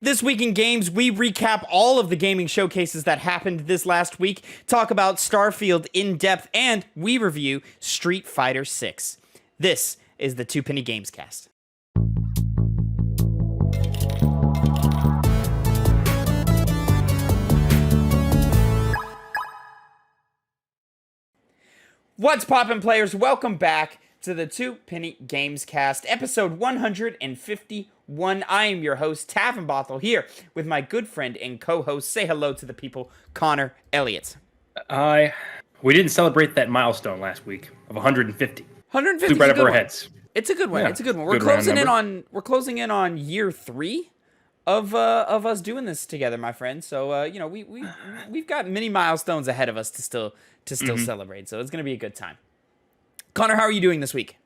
This week in games, we recap all of the gaming showcases that happened this last week, talk about Starfield in depth, and we review Street Fighter 6. This is the Two Penny Gamescast. What's poppin', players? Welcome back to the Two Penny Gamescast, episode 151. I am your host, Tavin Bothel, here with my good friend and co-host. Say hello to the people, Connor Elliott. We didn't celebrate that milestone last week of 150. 150 Flew right over our heads. It's a good one. Yeah, it's a good one. good round number. We're closing in on year 3 of us doing this together, my friend. So we've got many milestones ahead of us to still celebrate. So it's gonna be a good time. Connor, how are you doing this week?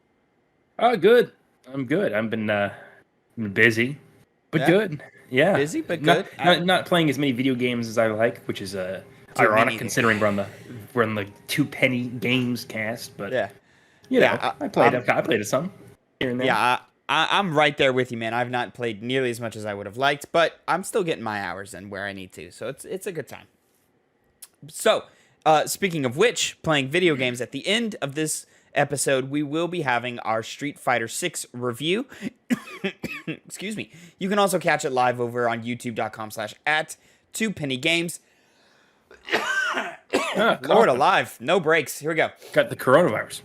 Oh, good. I'm good. I've been busy, but good. Yeah, Busy, but good. Not playing as many video games as I like, which is ironic considering we're on the Two Penny Games cast. But I played some here and there. Yeah, I'm right there with you, man. I've not played nearly as much as I would have liked, but I'm still getting my hours in where I need to. So it's a good time. So, speaking of which, playing video games, at the end of this episode, we will be having our Street Fighter 6 review. Excuse me. You can also catch it live over on youtube.com/@2pennygames. Lord alive. No breaks. Here we go. Got the coronavirus.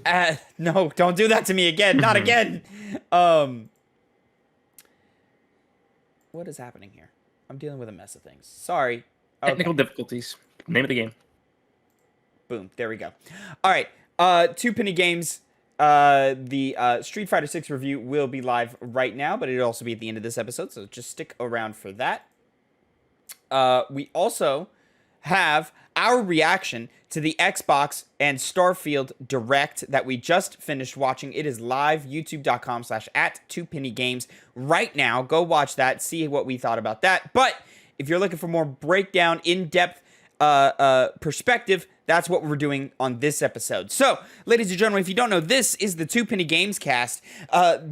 No, don't do that to me again. Not again. What is happening here? I'm dealing with a mess of things. Sorry. Technical difficulties. Name of the game. Boom. There we go. All right. Two Penny Games. The Street Fighter 6 review will be live right now, but it'll also be at the end of this episode, so just stick around for that. We also have our reaction to the Xbox and Starfield Direct that we just finished watching. It is live, youtube.com/@2pennygames right now. Go watch that, see what we thought about that. But if you're looking for more breakdown, in-depth perspective, that's what we're doing on this episode. So, ladies and gentlemen, if you don't know, this is the Two Penny Games Cast,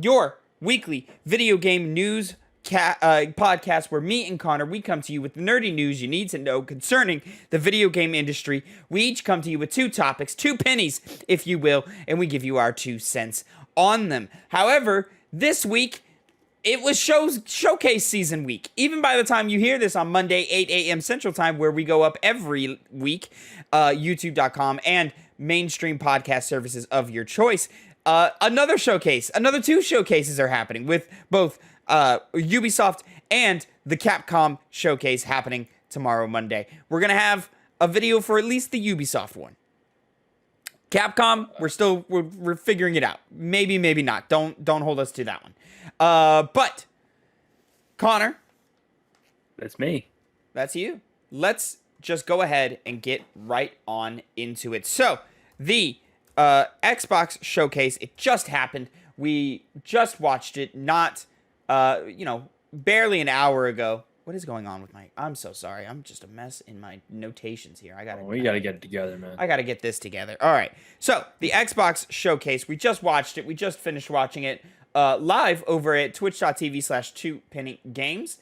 your weekly video game news podcast where me and Connor, we come to you with the nerdy news you need to know concerning the video game industry. We each come to you with 2 topics, 2 pennies, if you will, and we give you our 2 cents on them. However, this week, it was showcase season week. Even by the time you hear this on Monday, 8 a.m. Central Time, where we go up every week, youtube.com and mainstream podcast services of your choice. Another 2 showcases are happening with both Ubisoft and the Capcom showcase happening tomorrow, Monday. We're going to have a video for at least the Ubisoft one. Capcom, we're figuring it out. Maybe not. Don't hold us to that one. But Connor, That's me. That's you. Let's just go ahead and get right on into it. So, the Xbox showcase, it just happened. We just watched it barely an hour ago. What is going on with I'm so sorry. I'm just a mess in my notations here. We gotta get it together, man. I gotta get this together. All right. So, the Xbox showcase, we just watched it. We just finished watching it live over at twitch.tv/2pennygames.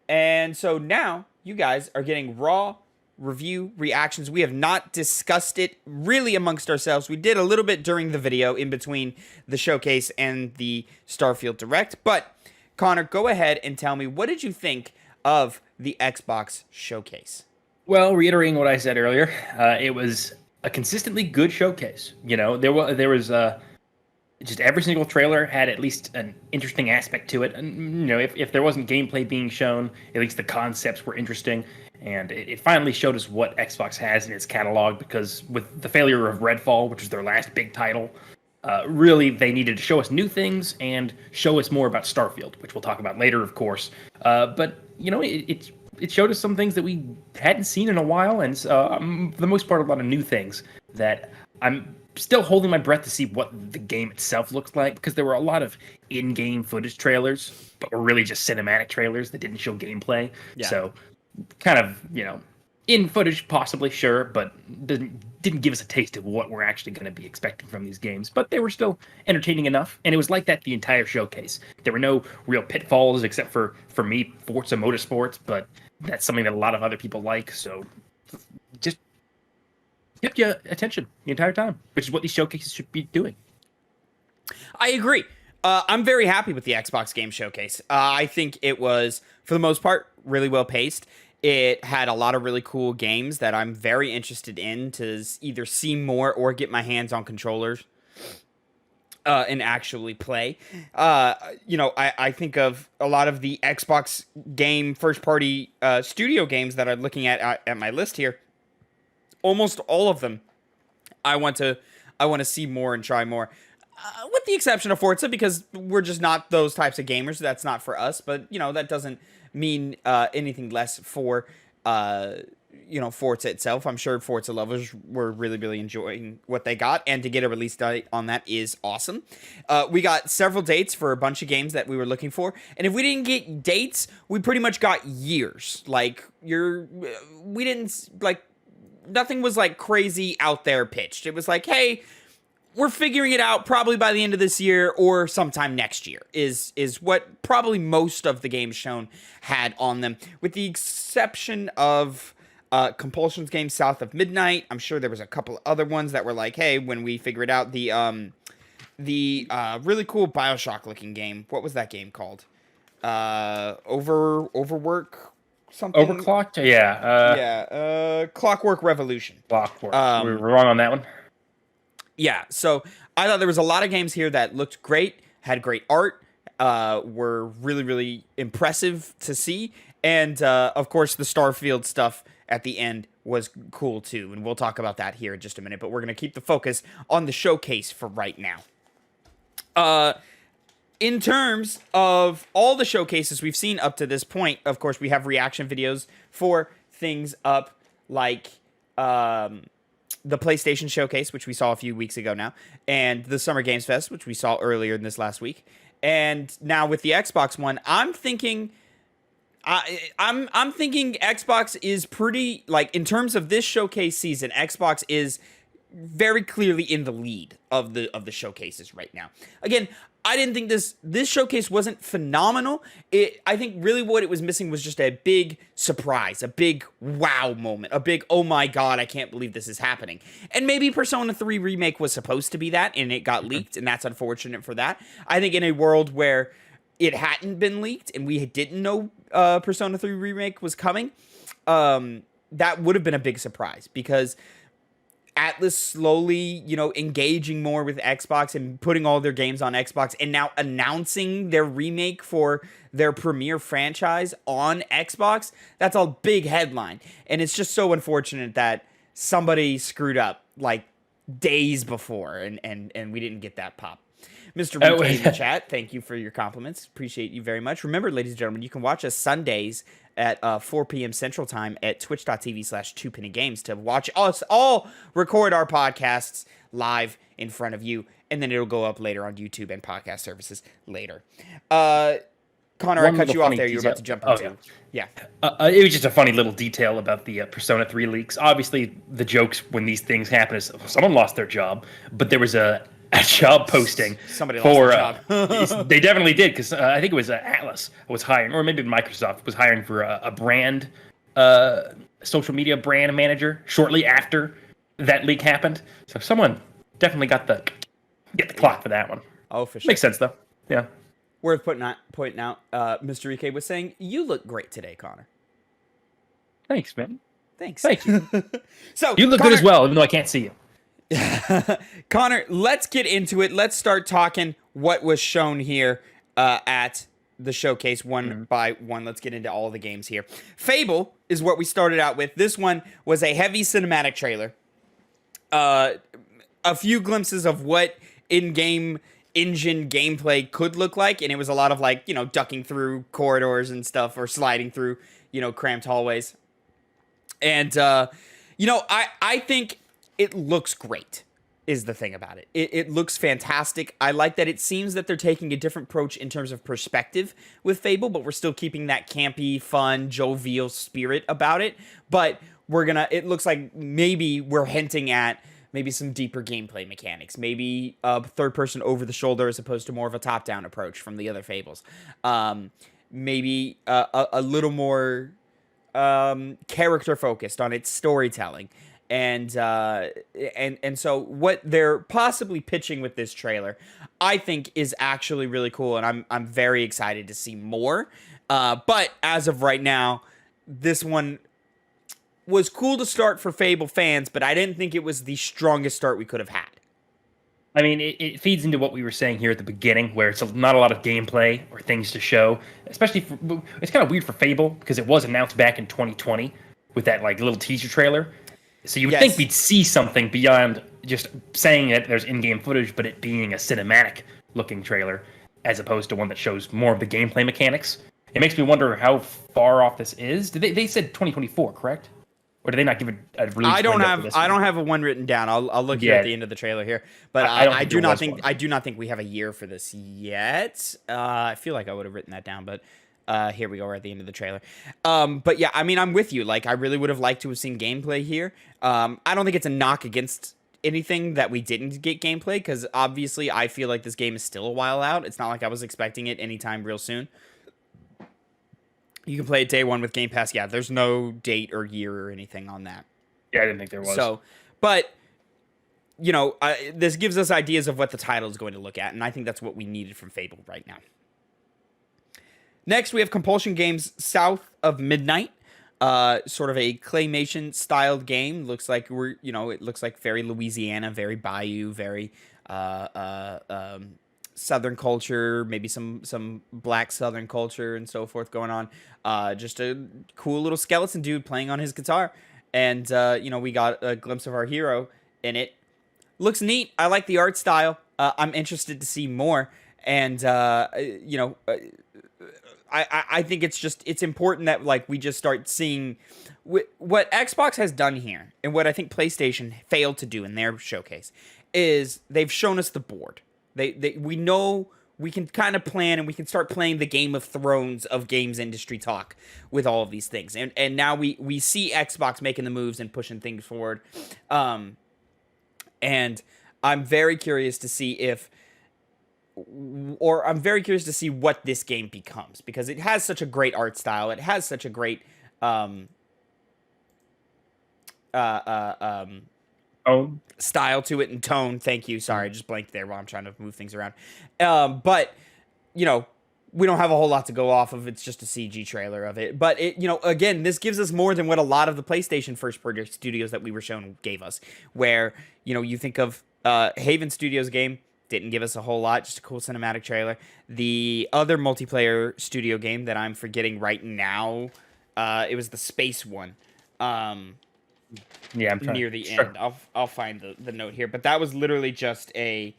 And so now you guys are getting raw review reactions. We have not discussed it really amongst ourselves. We did a little bit during the video in between the showcase and the Starfield Direct. But Connor, go ahead and tell me, what did you think of the Xbox showcase? Well, reiterating what I said earlier, it was a consistently good showcase. You know, there was just every single trailer had at least an interesting aspect to it. And, if there wasn't gameplay being shown, at least the concepts were interesting. And it finally showed us what Xbox has in its catalog, because with the failure of Redfall, which was their last big title, really they needed to show us new things and show us more about Starfield, which we'll talk about later, of course. But, it showed us some things that we hadn't seen in a while, and for the most part, a lot of new things that I'm still holding my breath to see what the game itself looks like, because there were a lot of in-game footage trailers, but were really just cinematic trailers that didn't show gameplay. Yeah. So kind of, In footage, possibly, sure, but didn't give us a taste of what we're actually going to be expecting from these games. But they were still entertaining enough, and it was like that the entire showcase. There were no real pitfalls, except for me, Forza Motorsports, but that's something that a lot of other people like, so just kept you attention the entire time, which is what these showcases should be doing. I agree. I'm very happy with the Xbox Game Showcase. I think it was, for the most part, really well paced. It had a lot of really cool games that I'm very interested in to either see more or get my hands on controllers and actually play. I think of a lot of the Xbox game first-party studio games that I'm looking at my list here. Almost all of them, I want to see more and try more. With the exception of Forza, because we're just not those types of gamers. That's not for us. But, that doesn't mean anything less for, Forza itself. I'm sure Forza lovers were really, really enjoying what they got. And to get a release date on that is awesome. We got several dates for a bunch of games that we were looking for. And if we didn't get dates, we pretty much got years. Nothing was, crazy out there pitched. It was like, hey, we're figuring it out probably by the end of this year or sometime next year is what probably most of the games shown had on them, with the exception of Compulsion's game South of Midnight. I'm sure there was a couple other ones that were like, hey, when we figure it out, the really cool BioShock looking game. What was that game called? Overwork something? Overclocked? Yeah. Clockwork Revolution. Clockwork. We were wrong on that one. Yeah, so I thought there was a lot of games here that looked great, had great art, were really, really impressive to see, and of course the Starfield stuff at the end was cool too, and we'll talk about that here in just a minute, but we're going to keep the focus on the showcase for right now. In terms of all the showcases we've seen up to this point, of course, we have reaction videos for things up like the PlayStation Showcase, which we saw a few weeks ago now, and the Summer Games Fest, which we saw earlier in this last week. And now with the Xbox One, I'm thinking Xbox is pretty, in terms of this showcase season, Xbox is very clearly in the lead of the showcases right now. Again, I didn't think this showcase wasn't phenomenal. I think really what it was missing was just a big surprise, a big wow moment, a big, oh my god, I can't believe this is happening. And maybe Persona 3 Remake was supposed to be that, and it got leaked, and that's unfortunate for that. I think in a world where it hadn't been leaked, and we didn't know Persona 3 Remake was coming, that would have been a big surprise, because Atlas slowly, engaging more with Xbox and putting all their games on Xbox, and now announcing their remake for their premier franchise on Xbox, that's a big headline. And it's just so unfortunate that somebody screwed up days before and we didn't get that pop. Mr. Rute in the chat, thank you for your compliments. Appreciate you very much. Remember, ladies and gentlemen, you can watch us Sundays at 4 p.m. Central Time at twitch.tv/2pennygames to watch us all record our podcasts live in front of you, and then it'll go up later on YouTube and podcast services later. Connor, I cut you off there. You were about to jump into. Yeah. It was just a funny little detail about the Persona 3 leaks. Obviously, the jokes when these things happen is someone lost their job, but there was a job posting. Somebody lost their job. They definitely did, because I think it was Atlas was hiring, or maybe Microsoft was hiring for a brand, social media brand manager shortly after that leak happened. So someone definitely get the clock for that one. Oh, for sure. Makes sense though. Yeah. Worth pointing out. Mr. Ike was saying, "You look great today, Connor." Thanks, man. Thanks. Thank you. So you look Connor, good as well, even though I can't see you. Connor, let's get into it. Let's start talking what was shown here at the showcase one by one. Let's get into all the games here. Fable is what we started out with. This one was a heavy cinematic trailer. A few glimpses of what in-game engine gameplay could look like, and it was a lot of ducking through corridors and stuff, or sliding through cramped hallways. And I think it looks great. is the thing about it. It looks fantastic. I like that it seems that they're taking a different approach in terms of perspective with Fable, but we're still keeping that campy, fun, jovial spirit about it. But it looks like maybe we're hinting at maybe some deeper gameplay mechanics, maybe a third person over the shoulder as opposed to more of a top down approach from the other Fables. Maybe a little more character focused on its storytelling. And so what they're possibly pitching with this trailer, I think, is actually really cool, and I'm very excited to see more. But as of right now, this one was cool to start for Fable fans, but I didn't think it was the strongest start we could have had. I mean, it feeds into what we were saying here at the beginning, where it's not a lot of gameplay or things to show. Especially, it's kind of weird for Fable because it was announced back in 2020 with that like little teaser trailer. So you would think we'd see something beyond just saying that there's in-game footage, but it being a cinematic-looking trailer, as opposed to one that shows more of the gameplay mechanics. It makes me wonder how far off this is. They said 2024, correct? Or did they not give a release? I don't have a one written down. I'll look here at the end of the trailer here, but I do not think we have a year for this yet. I feel like I would have written that down, but here we go. We're at the end of the trailer. But yeah, I mean, I'm with you. Like, I really would have liked to have seen gameplay here. I don't think it's a knock against anything that we didn't get gameplay, because obviously I feel like this game is still a while out. It's not like I was expecting it anytime real soon. You can play it day one with Game Pass. Yeah, there's no date or year or anything on that. Yeah, I didn't think there was. So, but, you know, this gives us ideas of what the title is going to look at, and I think that's what we needed from Fable right now. Next, we have Compulsion Games South of Midnight. Sort of a claymation-styled game. Looks like it looks like very Louisiana, very bayou, very Southern culture, maybe some black Southern culture and so forth going on. Just a cool little skeleton dude playing on his guitar. And, we got a glimpse of our hero in it. Looks neat. I like the art style. I'm interested to see more. And, I think it's important that, like, we just start seeing what Xbox has done here, and what I think PlayStation failed to do in their showcase, is they've shown us the board. We know we can kind of plan, and we can start playing the Game of Thrones of games industry talk with all of these things. And now we see Xbox making the moves and pushing things forward. And I'm very curious to see what this game becomes, because it has such a great art style. It has such a great style to it and tone. Thank you. Sorry, I just blanked there while I'm trying to move things around. But we don't have a whole lot to go off of. It's just a CG trailer of it. But again, this gives us more than what a lot of the PlayStation first-party studios that we were shown gave us. Where you think of Haven Studios game, didn't give us a whole lot, just a cool cinematic trailer. The other multiplayer studio game that I'm forgetting right now, it was the space one. Yeah, I'm trying near the end. I'll find the note here, but that was literally just a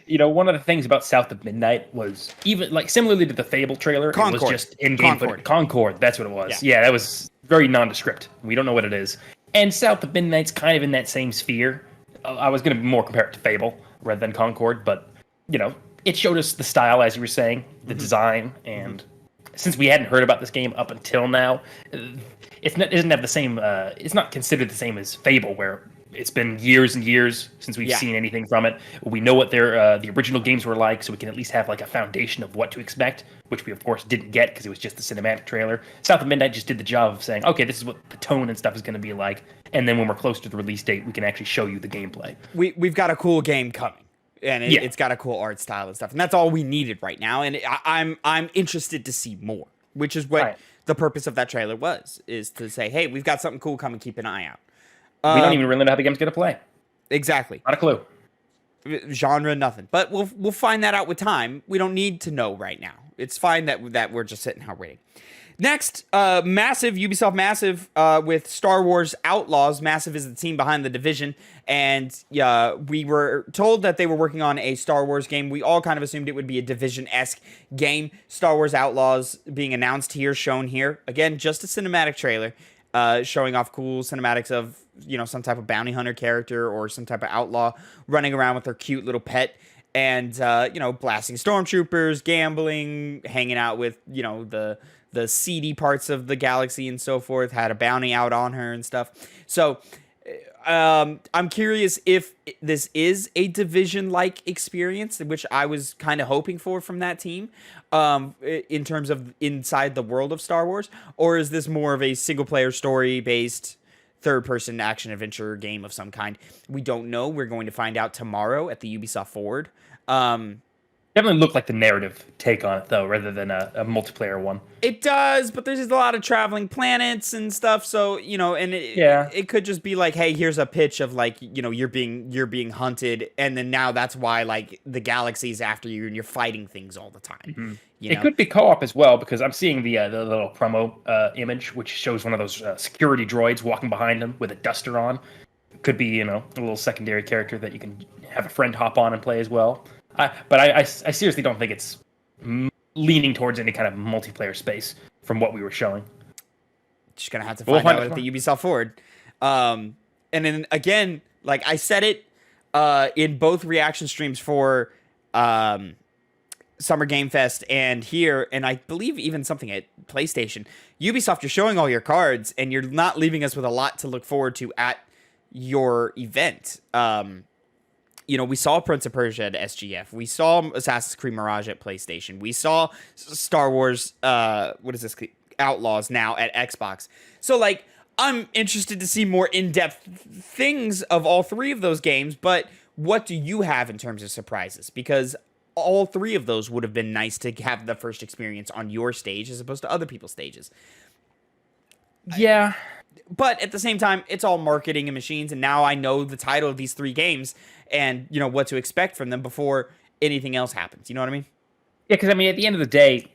one of the things about South of Midnight was, even like similarly to the Fable trailer, Concord. It was just in-game footage. Concord, that's what it was. Yeah, that was very nondescript. We don't know what it is. And South of Midnight's kind of in that same sphere. I was going to more compare it to Fable rather than Concord, but it showed us the style, as you were saying, the design, and since we hadn't heard about this game up until now, it doesn't have the same. It's not considered the same as Fable, where it's been years and years since we've seen anything from it. We know what the original games were like, so we can at least have like a foundation of what to expect, which we of course didn't get because it was just the cinematic trailer. South of Midnight just did the job of saying, okay, this is what the tone and stuff is going to be like, and then when we're close to the release date, we can actually show you the gameplay. We've got a cool game coming, and it's got a cool art style and stuff, and that's all we needed right now. And I'm interested to see more, which is what the purpose of that trailer is to say, hey, we've got something cool coming, keep an eye out. We don't even really know how the game's going to play. Exactly. Not a clue. Genre, nothing. But we'll find that out with time. We don't need to know right now. It's fine that we're just sitting here waiting. Next, Ubisoft Massive with Star Wars Outlaws. Massive is the team behind The Division. And we were told that they were working on a Star Wars game. We all kind of assumed it would be a Division-esque game. Star Wars Outlaws being announced here, shown here. Again, just a cinematic trailer. showing off cool cinematics of, some type of bounty hunter character or some type of outlaw running around with their cute little pet and, blasting stormtroopers, gambling, hanging out with, the seedy parts of the galaxy and so forth, had a bounty out on her and stuff. So I'm curious if this is a Division-like experience, which I was kind of hoping for from that team, in terms of inside the world of Star Wars, or is this more of a single-player story-based third-person action-adventure game of some kind? We don't know. We're going to find out tomorrow at the Ubisoft Forward. Definitely looked like the narrative take on it, though, rather than a multiplayer one. It does, but there's just a lot of traveling planets and stuff. So, and it could just be like, hey, here's a pitch of like, you're being hunted, and then now that's why like the galaxy's after you and you're fighting things all the time. Mm-hmm. It could be co-op as well, because I'm seeing the little promo image, which shows one of those security droids walking behind him with a duster on. Could be, a little secondary character that you can have a friend hop on and play as well. But I seriously don't think it's leaning towards any kind of multiplayer space from what we were showing. Just going to have to find out at the Ubisoft Forward. And then, again, like I said it in both reaction streams for Summer Game Fest and here, and I believe even something at PlayStation, Ubisoft, you're showing all your cards, and you're not leaving us with a lot to look forward to at your event. We saw Prince of Persia at SGF. We saw Assassin's Creed Mirage at PlayStation. We saw Star Wars, Outlaws now at Xbox. So, like, I'm interested to see more in-depth things of all three of those games, but what do you have in terms of surprises? Because all three of those would have been nice to have the first experience on your stage as opposed to other people's stages. Yeah. But at the same time, it's all marketing and machines, and now I know the title of these three games and, what to expect from them before anything else happens. You know what I mean? Yeah, because, at the end of the day,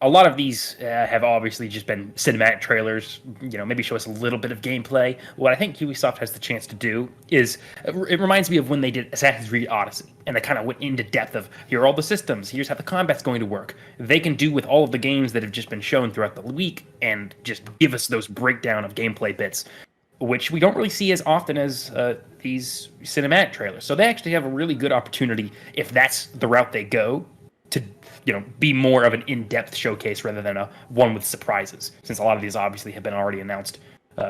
a lot of these have obviously just been cinematic trailers, maybe show us a little bit of gameplay. What I think Ubisoft has the chance to do is, it reminds me of when they did Assassin's Creed Odyssey, and they kind of went into depth of, here are all the systems, here's how the combat's going to work. They can do with all of the games that have just been shown throughout the week, and just give us those breakdown of gameplay bits, which we don't really see as often as these cinematic trailers. So they actually have a really good opportunity, if that's the route they go, to be more of an in-depth showcase rather than a one with surprises, since a lot of these obviously have been already announced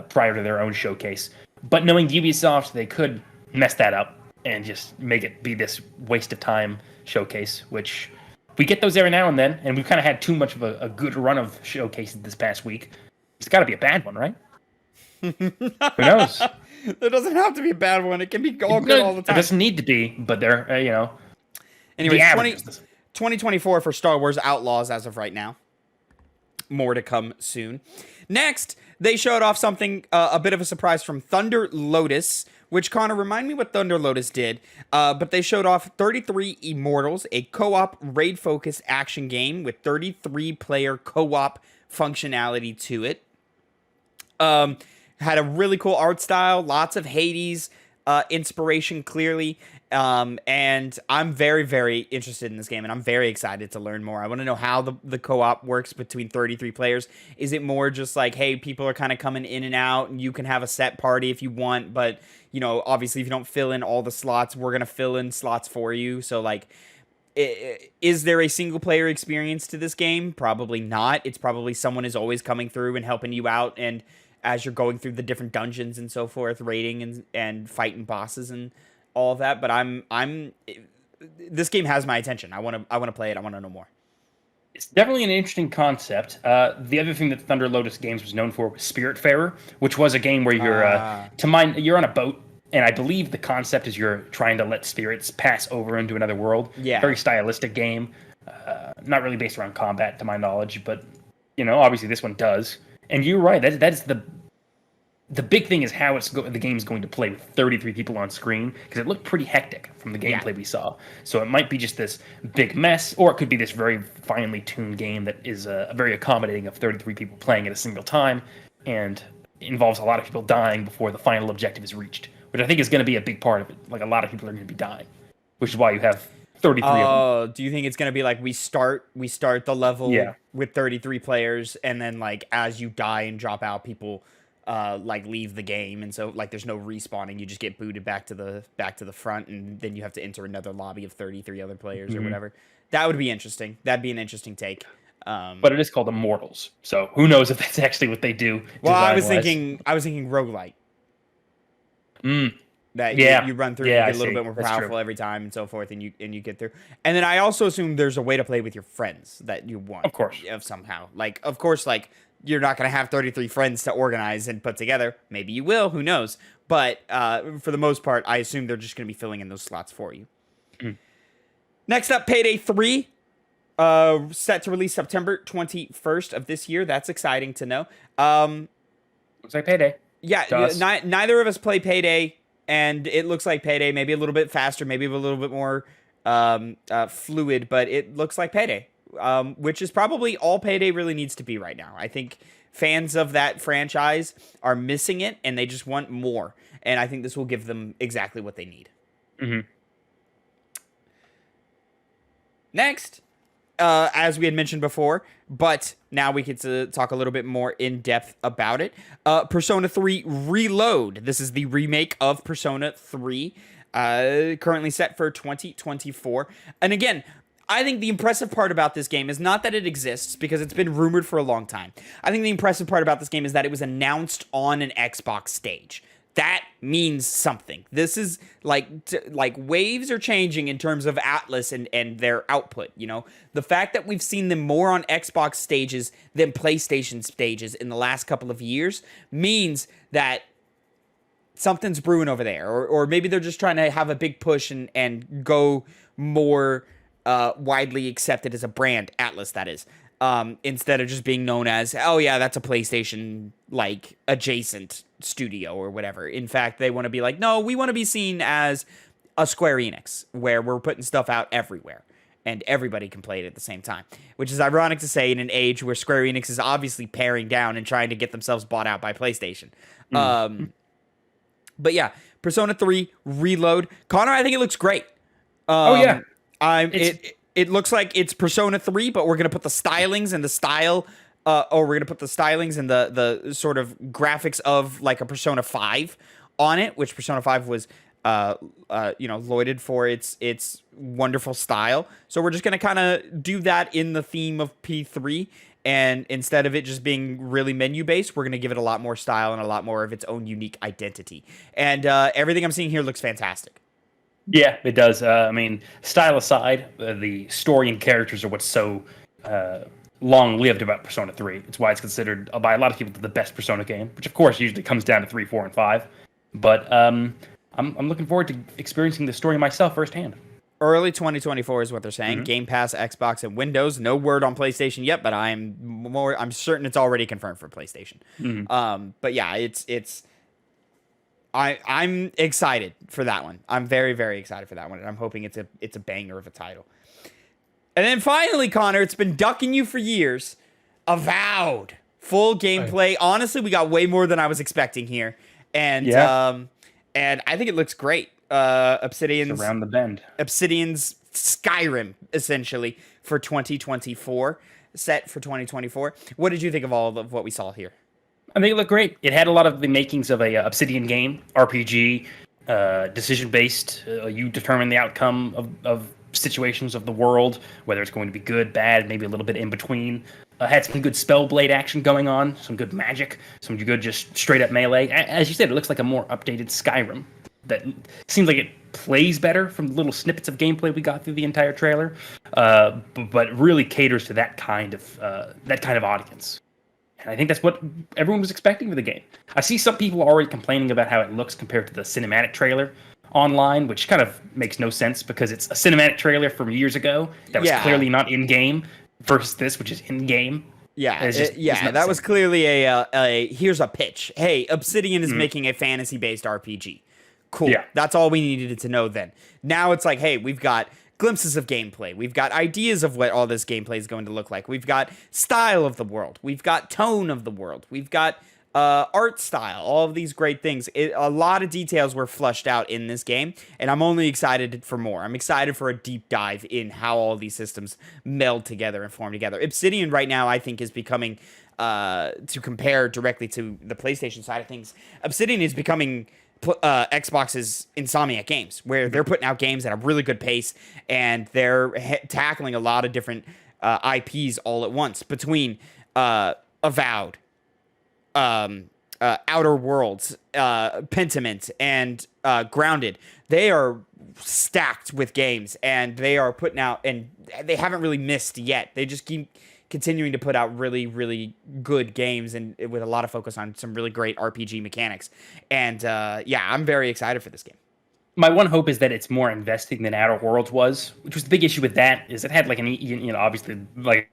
prior to their own showcase. But knowing Ubisoft, they could mess that up and just make it be this waste of time showcase, which we get those every now and then, and we've kind of had too much of a good run of showcases this past week. It's got to be a bad one, right? Who knows? It doesn't have to be a bad one. It can be all good all the time. It doesn't need to be, but they're, Anyways, 2024 for Star Wars Outlaws as of right now. More to come soon. Next, they showed off something, a bit of a surprise from Thunder Lotus, which kind of remind me what Thunder Lotus did. But they showed off 33 Immortals, a co-op raid-focused action game with 33-player co-op functionality to it. Had a really cool art style, lots of Hades inspiration, clearly. And I'm very, very interested in this game, and I'm very excited to learn more. I want to know how the co-op works between 33 players. Is it more just like, hey, people are kind of coming in and out, and you can have a set party if you want, but, obviously if you don't fill in all the slots, we're going to fill in slots for you. So, like, is there a single-player experience to this game? Probably not. It's probably someone is always coming through and helping you out, and as you're going through the different dungeons and so forth, raiding and fighting bosses and all of that. But this game has my attention. I want to play it. I want to know more. It's definitely an interesting concept. The other thing that Thunder Lotus Games was known for was Spiritfarer, which was a game where you're on a boat, and I believe the concept is you're trying to let spirits pass over into another world. Yeah. Very stylistic game. Not really based around combat, to my knowledge, but obviously this one does. And you're right. That's the big thing is how the game's going to play with 33 people on screen, because it looked pretty hectic from the gameplay we saw. So it might be just this big mess, or it could be this very finely tuned game that is very accommodating of 33 people playing at a single time, and involves a lot of people dying before the final objective is reached, which I think is going to be a big part of it. Like, a lot of people are going to be dying, which is why you have 33 of them. Oh, do you think it's going to be like we start the level with 33 players, and then, like, as you die and drop out, people like leave the game, and so like there's no respawning. You just get booted back to the front, and then you have to enter another lobby of 33 other players or whatever. That would be interesting. That'd be an interesting take. But it is called Immortals, so who knows if that's actually what they do. Well, I was thinking roguelite. That you run through, and get a little bit more powerful every time, and so forth, and you get through. And then I also assume there's a way to play with your friends that you want, of course, somehow. Like, of course, like you're not gonna have 33 friends to organize and put together. Maybe you will, who knows? But for the most part, I assume they're just gonna be filling in those slots for you. Next up, Payday 3. Set to release September 21st of this year. That's exciting to know. Looks like Payday. Yeah, neither of us play Payday, and it looks like Payday. Maybe a little bit faster, maybe a little bit more fluid, but it looks like Payday, which is probably all Payday really needs to be right now. I think fans of that franchise are missing it, and they just want more. And I think this will give them exactly what they need. Next, as we had mentioned before, but now we get to talk a little bit more in depth about it. Persona 3 Reload. This is the remake of Persona 3, currently set for 2024. And again, I think the impressive part about this game is not that it exists, because it's been rumored for a long time. I think the impressive part about this game is that it was announced on an Xbox stage. That means something. This is like waves are changing in terms of Atlus and their output. You know, the fact that we've seen them more on Xbox stages than PlayStation stages in the last couple of years means that something's brewing over there, or maybe they're just trying to have a big push and go more widely accepted as a brand, Atlus that is, instead of just being known as, oh yeah, that's a PlayStation like adjacent studio or whatever. In fact, they want to be like, no, we want to be seen as a Square Enix, where we're putting stuff out everywhere and everybody can play it at the same time, which is ironic to say in an age where Square Enix is obviously paring down and trying to get themselves bought out by PlayStation. But yeah, Persona 3 Reload. Connor, I think it looks great. It looks like it's Persona 3, but we're going to put the stylings and the style, or we're going to put the stylings and the sort of graphics of like a Persona 5 on it, which Persona 5 was, lauded for its wonderful style. So we're just going to kind of do that in the theme of P3. And instead of it just being really menu-based, we're going to give it a lot more style and a lot more of its own unique identity. And everything I'm seeing here looks fantastic. Yeah, it does. I mean, style aside, the story and characters are what's so long-lived about Persona 3. It's why it's considered by a lot of people the best Persona game, which of course usually comes down to 3, 4, and 5. But I'm looking forward to experiencing the story myself firsthand. Early 2024 is what they're saying. Game Pass, Xbox, and Windows. No word on PlayStation yet, but I'm certain it's already confirmed for PlayStation. But yeah, I'm excited for that one. I'm very, very excited for that one, and I'm hoping it's a banger of a title. And then finally, Connor, it's been ducking you for years. Avowed. Full gameplay. Honestly, we got way more than I was expecting here. And and I think it looks great. Obsidian's around the bend. Obsidian's Skyrim, essentially, for 2024. Set for 2024. What did you think of all of what we saw here? I think it looked great. It had a lot of the makings of a Obsidian game, RPG, decision-based. You determine the outcome of situations of the world, whether it's going to be good, bad, maybe a little bit in between. Had some good spell blade action going on, some good magic, some good just straight-up melee. As you said, it looks like a more updated Skyrim. That seems like it plays better from the little snippets of gameplay we got through the entire trailer, but really caters to that kind of audience. And I think that's what everyone was expecting for the game. I see some people already complaining about how it looks compared to the cinematic trailer online, which kind of makes no sense because it's a cinematic trailer from years ago that was clearly not in-game versus this, which is in-game. Yeah, that was clearly a here's a pitch. Hey, Obsidian is making a fantasy-based RPG. Cool. Yeah. That's all we needed to know then. Now it's like, hey, we've got glimpses of gameplay. We've got ideas of what all this gameplay is going to look like. We've got style of the world. We've got tone of the world. We've got art style, all of these great things. A lot of details were flushed out in this game, and I'm only excited for more. I'm excited for a deep dive in how all these systems meld together and form together. Obsidian right now, I think, is becoming, to compare directly to the PlayStation side of things, Obsidian is becoming Xbox's Insomniac Games, where they're putting out games at a really good pace, and they're tackling a lot of different IPs all at once between Avowed, Outer Worlds, Pentiment, and Grounded. They are stacked with games, and they are putting out, and they haven't really missed yet. They just keep continuing to put out really, really good games, and with a lot of focus on some really great RPG mechanics. And yeah, I'm very excited for this game. My one hope is that it's more investing than Outer Worlds was, which was the big issue with that. Is it had like obviously like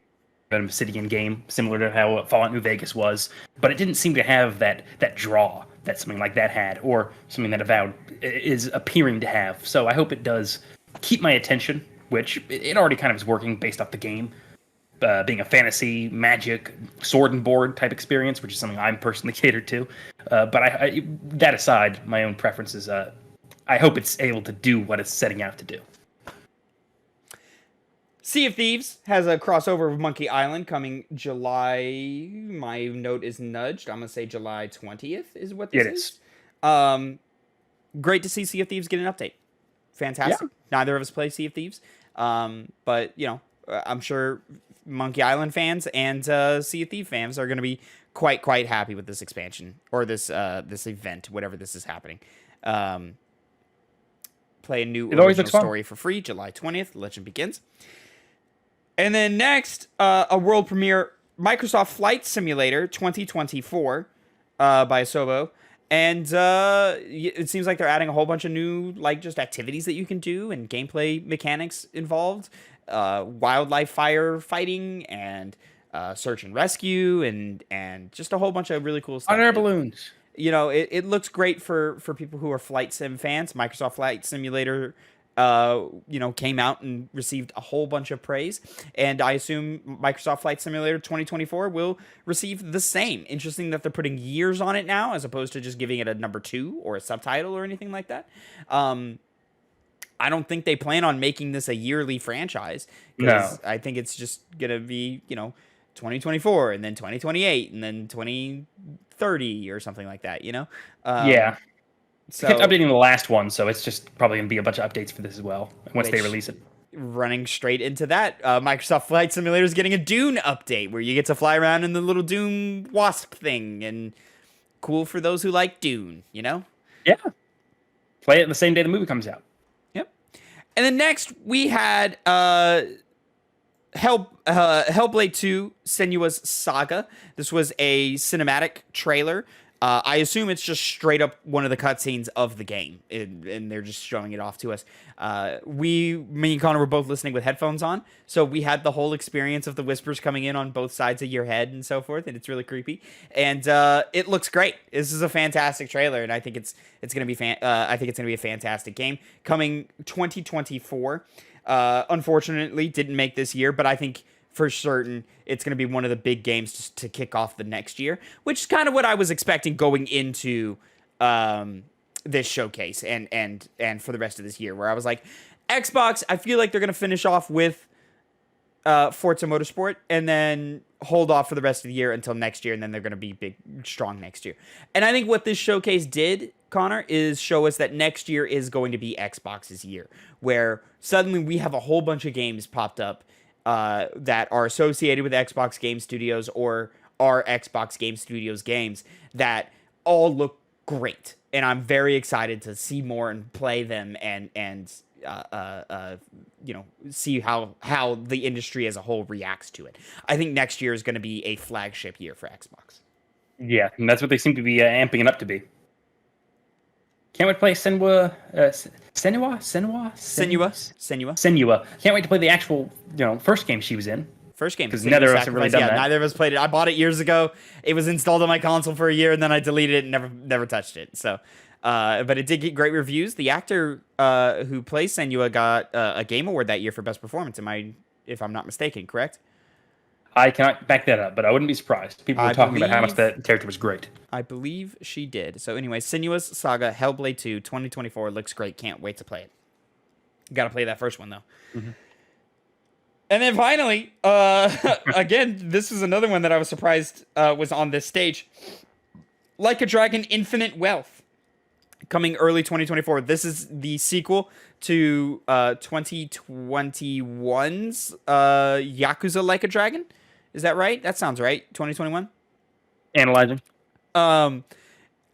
an Obsidian game, similar to how Fallout New Vegas was, but it didn't seem to have that draw that something like that had, or something that Avowed is appearing to have. So I hope it does keep my attention, which it already kind of is working based off the game, being a fantasy, magic, sword and board type experience, which is something I'm personally catered to. But I that aside, my own preference is I hope it's able to do what it's setting out to do. Sea of Thieves has a crossover with Monkey Island coming July. My note is nudged. I'm going to say July 20th is what this is. Great to see Sea of Thieves get an update. Fantastic. Yeah. Neither of us play Sea of Thieves. But, you know, I'm sure Monkey Island fans and Sea of Thieves fans are going to be quite happy with this expansion or this event, whatever this is happening. Play a new original story for free, July 20th. Legend begins. And then next, a world premiere, Microsoft Flight Simulator 2024 by Asobo. And it seems like they're adding a whole bunch of new, like, just activities that you can do and gameplay mechanics involved. Wildlife fire fighting and search and rescue and just a whole bunch of really cool stuff. On air balloons. You know, it looks great for people who are flight sim fans. Microsoft Flight Simulator, came out and received a whole bunch of praise. And I assume Microsoft Flight Simulator 2024 will receive the same. Interesting that they're putting years on it now, as opposed to just giving it a number 2 or a subtitle or anything like that. I don't think they plan on making this a yearly franchise. No. I think it's just going to be, 2024 and then 2028 and then 2030 or something like that, Yeah. So kept updating the last one, so it's just probably going to be a bunch of updates for this as well once they release it. Running straight into that, Microsoft Flight Simulator is getting a Dune update where you get to fly around in the little Dune wasp thing, and cool for those who like Dune, Yeah. Play it the same day the movie comes out. Yep. And then next we had Hellblade 2 Senua's Saga. This was a cinematic trailer. I assume it's just straight up one of the cutscenes of the game, and they're just showing it off to us. Me and Connor were both listening with headphones on, so we had the whole experience of the whispers coming in on both sides of your head and so forth, and it's really creepy. And it looks great. This is a fantastic trailer, and I think it's gonna be a fantastic game coming 2024. Unfortunately, didn't make this year, but I think for certain it's going to be one of the big games to kick off the next year, which is kind of what I was expecting going into this showcase and for the rest of this year, where I was like, Xbox, I feel like they're going to finish off with Forza Motorsport and then hold off for the rest of the year until next year, and then they're going to be strong next year. And I think what this showcase did, Connor, is show us that next year is going to be Xbox's year, where suddenly we have a whole bunch of games popped up that are associated with Xbox Game Studios or are Xbox Game Studios games that all look great. And I'm very excited to see more and play them and see how the industry as a whole reacts to it. I think next year is going to be a flagship year for Xbox. Yeah, and that's what they seem to be amping it up to be. Can't wait to play Senua. Can't wait to play the actual, first game she was in. First game. Because neither of us have really done that. Neither of us played it. I bought it years ago. It was installed on my console for a year, and then I deleted it and never touched it. So, but it did get great reviews. The actor who plays Senua got a Game Award that year for Best Performance. If I'm not mistaken, correct? I cannot back that up, but I wouldn't be surprised. People were talking about how much that character was great. I believe she did. So anyway, Sinuous Saga Hellblade 2 2024 looks great. Can't wait to play it. Got to play that first one, though. Mm-hmm. And then finally, again, this is another one that I was surprised was on this stage. Like a Dragon Infinite Wealth. Coming early 2024. This is the sequel to 2021's Yakuza Like a Dragon. Is that right? That sounds right. 2021? Analyzing. I'm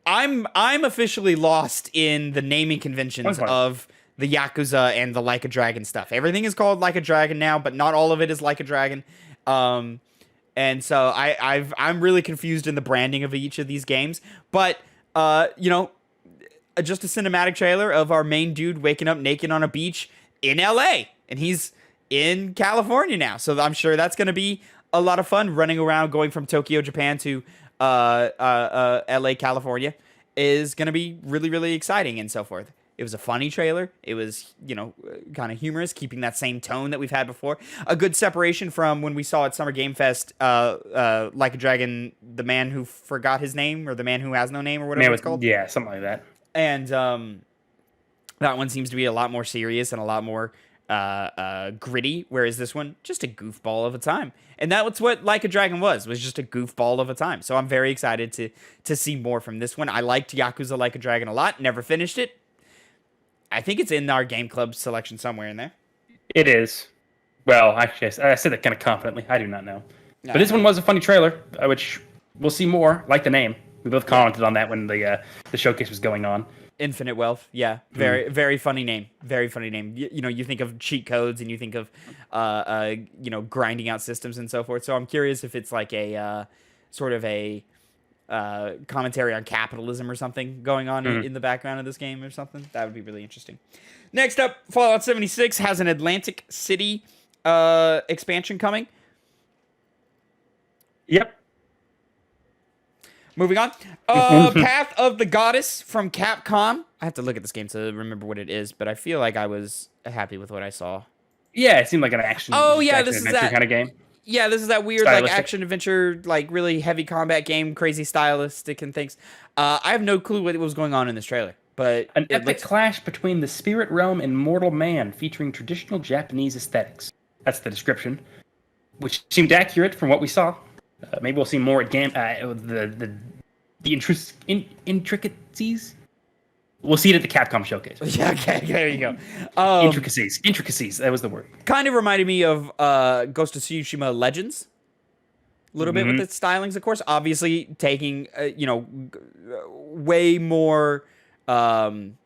officially lost in the naming conventions of the Yakuza and the Like a Dragon stuff. Everything is called Like a Dragon now, but not all of it is Like a Dragon. And so I'm really confused in the branding of each of these games. But just a cinematic trailer of our main dude waking up naked on a beach in LA, and he's in California now. So I'm sure that's going to be a lot of fun. Running around, going from Tokyo, Japan to LA, California is going to be really, really exciting and so forth. It was a funny trailer. It was, kind of humorous, keeping that same tone that we've had before. A good separation from when we saw at Summer Game Fest, Like a Dragon, The Man Who Forgot His Name, or The Man Who Has No Name, or whatever it's called. Yeah, something like that. And that one seems to be a lot more serious and a lot more gritty, whereas this one, just a goofball of a time. And that's what Like a Dragon was just a goofball of a time. So I'm very excited to see more from this one. I liked Yakuza Like a Dragon a lot. Never finished it. I think it's in our Game Club selection somewhere in there. It is. Well, actually, I said that kind of confidently. I do not know. But this one was a funny trailer, which we'll see more, like the name. We both commented on that when the showcase was going on. Infinite Wealth, yeah. Very funny name. Very funny name. You think of cheat codes and you think of, grinding out systems and so forth. So I'm curious if it's like a sort of a commentary on capitalism or something going on in the background of this game or something. That would be really interesting. Next up, Fallout 76 has an Atlantic City expansion coming. Yep. Moving on. Path of the Goddess from Capcom. I have to look at this game to remember what it is, but I feel like I was happy with what I saw. Yeah, it seemed like an action. This is that kind of game. Yeah, this is that weird like action adventure, like really heavy combat game, crazy stylistic and things. I have no clue what was going on in this trailer, but an epic clash between the spirit realm and mortal man, featuring traditional Japanese aesthetics. That's the description, which seemed accurate from what we saw. Maybe we'll see more at the intricacies. We'll see it at the Capcom showcase. Yeah, okay, there you go. Intricacies. That was the word. Kind of reminded me of Ghost of Tsushima Legends. A little bit with its stylings, of course. Obviously, taking way more flamboyant,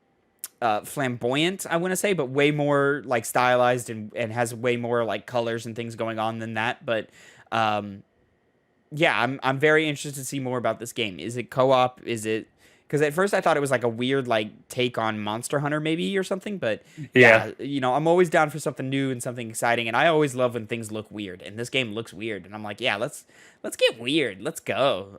I want to say, but way more like stylized and has way more like colors and things going on than that. But yeah, I'm very interested to see more about this game. Is it co-op? Is it? Because at first I thought it was like a weird like take on Monster Hunter maybe or something, but yeah, I'm always down for something new and something exciting, and I always love when things look weird. And this game looks weird, and I'm like, yeah, let's get weird, let's go.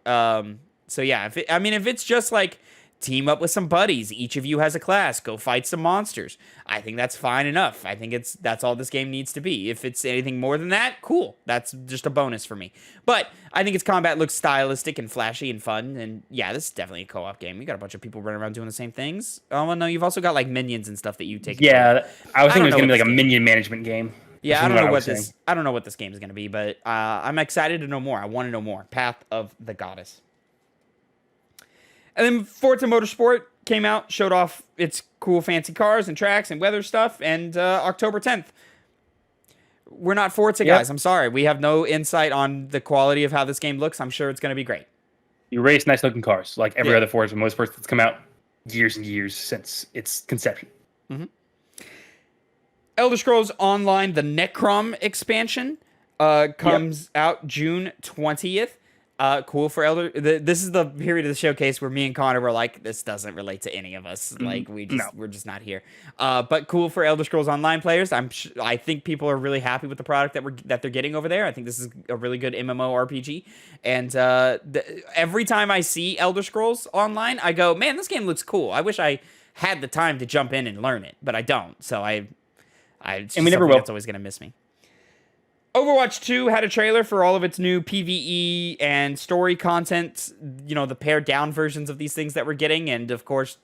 So yeah, if it's just like team up with some buddies, each of you has a class, go fight some monsters, I think that's fine enough. I think that's all this game needs to be. If it's anything more than that, cool. That's just a bonus for me. But I think its combat looks stylistic and flashy and fun. And yeah, this is definitely a co-op game. You got a bunch of people running around doing the same things. Oh, well, no, you've also got like minions and stuff that you take. Yeah, I was thinking it was going to be like a minion management game. Yeah, I don't know what this game is going to be, but I'm excited to know more. I want to know more. Path of the Goddess. And then Forza Motorsport came out, showed off its cool fancy cars and tracks and weather stuff, and October 10th. We're not Forza guys, I'm sorry. We have no insight on the quality of how this game looks. I'm sure it's going to be great. You race nice looking cars, like every other Forza Motorsport that's come out years and years since its conception. Mm-hmm. Elder Scrolls Online, the Necrom expansion, comes out June 20th. Cool for this is the period of the showcase where me and Connor were like, this doesn't relate to any of us. Like we're just not here. But cool for Elder Scrolls Online players. I think people are really happy with the product that they're getting over there. I think this is a really good MMORPG. And every time I see Elder Scrolls Online, I go, man, this game looks cool. I wish I had the time to jump in and learn it, but I don't. So we never will. That's always gonna miss me. Overwatch 2 had a trailer for all of its new PvE and story content, the pared down versions of these things that we're getting. And of course,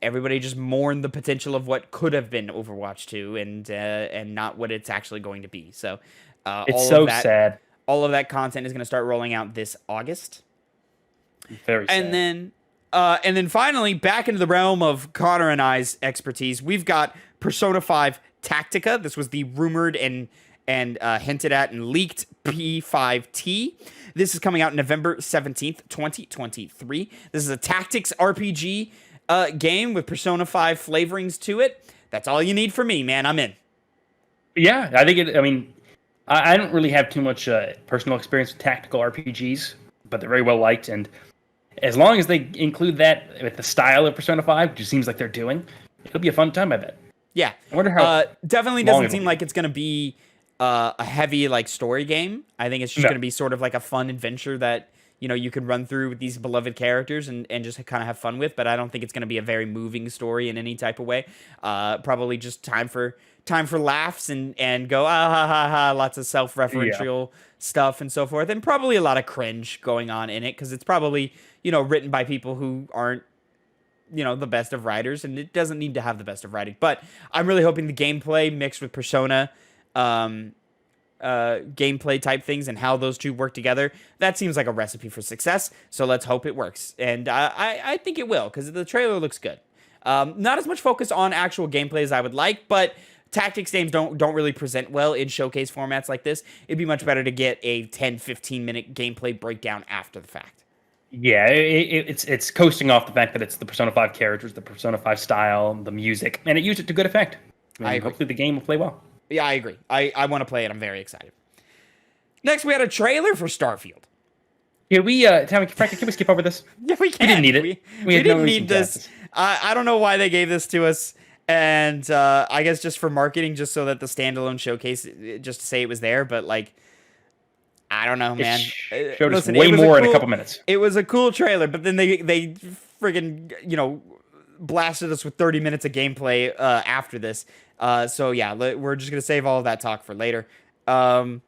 everybody just mourned the potential of what could have been Overwatch 2 and not what it's actually going to be. So it's so sad. All of that content is going to start rolling out this August. Very sad. And then finally, back into the realm of Connor and I's expertise, we've got Persona 5 Tactica. This was the rumored and hinted at and leaked P5T. This is coming out November 17th, 2023. This is a tactics RPG game with Persona 5 flavorings to it. That's all you need from me, man. I'm in. Yeah, I think I don't really have too much personal experience with tactical RPGs, but they're very well liked. And as long as they include that with the style of Persona 5, which it seems like they're doing, it'll be a fun time, I bet. Yeah. I wonder how. Definitely doesn't seem like it's going to be a heavy story game. I think it's just going to be sort of like a fun adventure that you can run through with these beloved characters and just kind of have fun with. But I don't think it's going to be a very moving story in any type of way. Probably just time for laughs and go ha ha ha, lots of self-referential stuff and so forth, and probably a lot of cringe going on in it because it's probably written by people who aren't the best of writers, and it doesn't need to have the best of writing. But I'm really hoping the gameplay mixed with Persona gameplay type things and how those two work together, that seems like a recipe for success. So let's hope it works, and I think it will because the trailer looks good. Not as much focus on actual gameplay as I would like, but tactics games don't really present well in showcase formats like this. It'd be much better to get a 10-15 minute gameplay breakdown after the fact. Yeah, it's coasting off the fact that it's the Persona 5 characters, the Persona 5 style, the music, and it used it to good effect. I agree. Hopefully the game will play well. Yeah, I agree. I want to play it. I'm very excited. Next, we had a trailer for Starfield. Yeah, Frank, can we skip over this? Yeah, we can. We didn't need it. We didn't need this. I don't know why they gave this to us. And I guess just for marketing, just so that the standalone showcase, just to say it was there. But I don't know, man. Showed us way more in a couple minutes. It was a cool trailer, but then they friggin' blasted us with 30 minutes of gameplay after this. So yeah, we're just gonna save all of that talk for later. And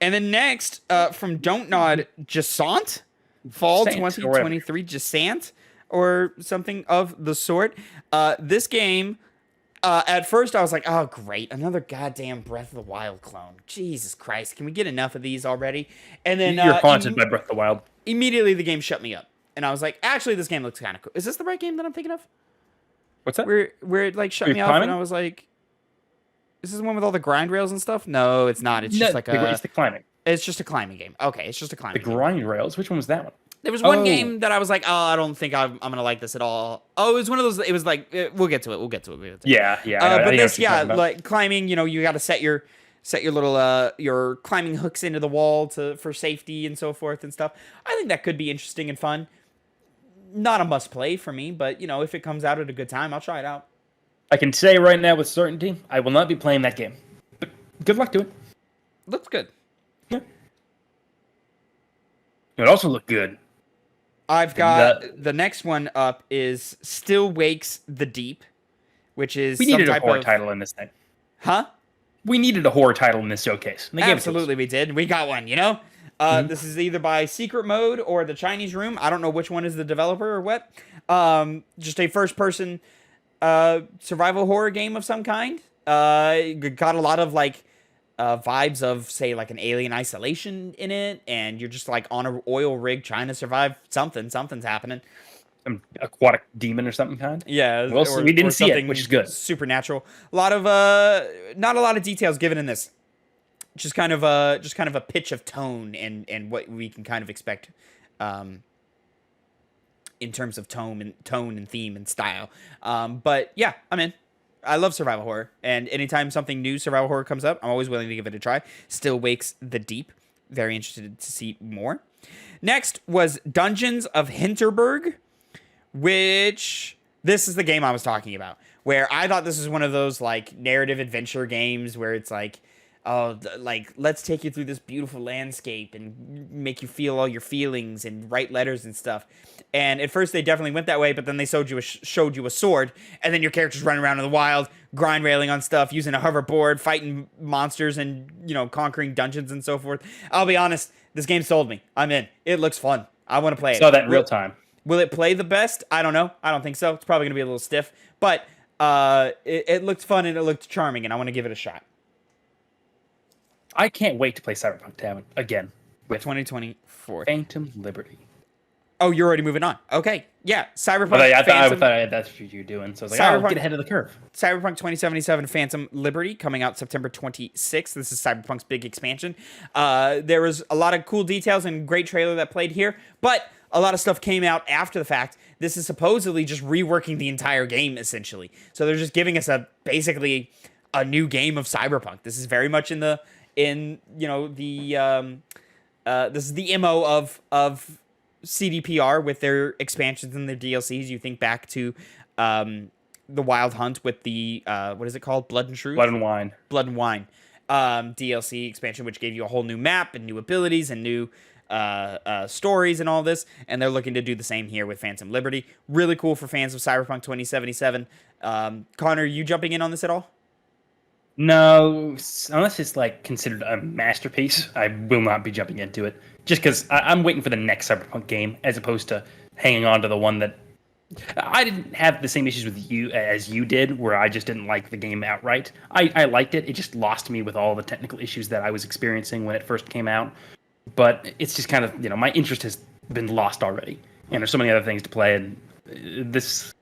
then next, from Don't Nod, Jasant, Fall 2023, Jasant, or something of the sort. This game. At first, I was like, oh, great. Another goddamn Breath of the Wild clone. Jesus Christ. Can we get enough of these already? And then you're haunted by Breath of the Wild. Immediately, the game shut me up. And I was like, actually, this game looks kind of cool. Is this the right game that I'm thinking of? What's that? Where it shut me off and I was like, is this the one with all the grind rails and stuff? No, it's not. It's just it's the climbing. It's just a climbing game. Okay, it's just a climbing game. The grind rails? Which one was that one? There was one game that I was like, oh, I don't think I'm going to like this at all. Oh, it was one of those, it was like, we'll get to it. Yeah. But this, like climbing, you got to set your little, your climbing hooks into the wall for safety and so forth and stuff. I think that could be interesting and fun. Not a must play for me, but if it comes out at a good time, I'll try it out. I can say right now with certainty, I will not be playing that game. But good luck to it. Looks good. Yeah. It also looked good. I've got the next one up is Still Wakes the Deep, which is we needed a horror title in this thing. Huh? We needed a horror title in this showcase. Absolutely, we did. We got one. This is either by Secret Mode or the Chinese Room. I don't know which one is the developer or what. Just a first-person survival horror game of some kind. Got a lot of vibes of, say, like an Alien Isolation in it, and you're just on an oil rig trying to survive something. Something's happening. Some aquatic demon or something kind. Yeah, we didn't see it, which is good. Supernatural. A lot of not a lot of details given in this. Just kind of a pitch of tone and what we can kind of expect, in terms of tone and theme and style. But yeah, I'm in. I love survival horror, and anytime something new survival horror comes up, I'm always willing to give it a try. Still Wakes the Deep. Very interested to see more. Next was Dungeons of Hinterberg, which this is the game I was talking about, where I thought this was one of those narrative adventure games where it's like let's take you through this beautiful landscape and make you feel all your feelings and write letters and stuff. And at first they definitely went that way, but then they showed you a sword, and then your character's running around in the wild, grind railing on stuff, using a hoverboard, fighting monsters, and conquering dungeons and so forth. I'll be honest, this game sold me. I'm in. It looks fun. I want to play it. Saw that in real time. Will it play the best? I don't know. I don't think so. It's probably going to be a little stiff, but it looked fun and it looked charming, and I want to give it a shot. I can't wait to play Cyberpunk Tavin again with 2024 Phantom Liberty. Oh, you're already moving on. Okay, yeah, Cyberpunk. I thought that's what you're doing. So I was like, I'll get ahead of the curve. Cyberpunk 2077 Phantom Liberty coming out September 26th. This is Cyberpunk's big expansion. There was a lot of cool details and great trailer that played here, but a lot of stuff came out after the fact. This is supposedly just reworking the entire game, essentially. So they're just giving us basically a new game of Cyberpunk. This is very much this is the MO of CDPR with their expansions and their DLCs. You think back to the Wild Hunt with the what is it called? Blood and Truth? Blood and Wine. Blood and Wine DLC expansion, which gave you a whole new map and new abilities and new stories and all this. And they're looking to do the same here with Phantom Liberty. Really cool for fans of Cyberpunk 2077. Connor, you jumping in on this at all? No, unless it's like considered a masterpiece, I will not be jumping into it. Just because I'm waiting for the next Cyberpunk game, as opposed to hanging on to the one that I didn't have the same issues with you as you did, where I just didn't like the game outright. I liked it. It just lost me with all the technical issues that I was experiencing when it first came out. But it's just kind of, my interest has been lost already, and there's so many other things to play, and this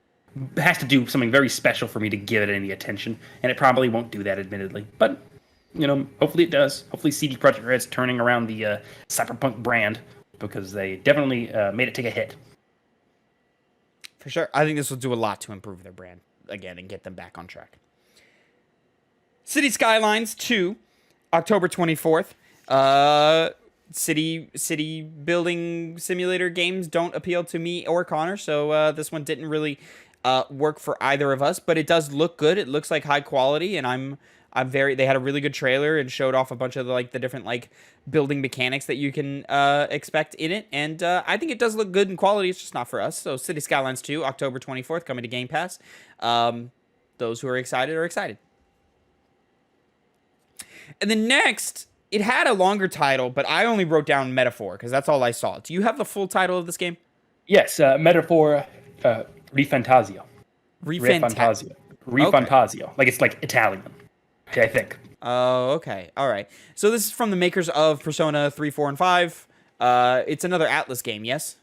has to do something very special for me to give it any attention, and it probably won't do that, admittedly. But, hopefully it does. Hopefully CD Projekt Red's turning around the Cyberpunk brand, because they definitely made it take a hit. For sure. I think this will do a lot to improve their brand again and get them back on track. City Skylines 2, October 24th. City building simulator games don't appeal to me or Connor, so this one didn't really work for either of us, but it does look good. It looks like high quality, and I'm they had a really good trailer and showed off a bunch of the different building mechanics that you can expect in it, and I think it does look good in quality. It's just not for us. So City Skylines 2, October 24th, coming to Game Pass. Those who are excited are excited. And then next, it had a longer title, but I only wrote down Metaphor because that's all I saw. Do you have the full title of this game? Yes, Metaphor Rifantasio. Rifantasio. Rifantasio. Okay. Like it's like Italian. Okay, I think. Oh, okay. All right. So this is from the makers of Persona 3, 4, and 5. It's another Atlas game, yes?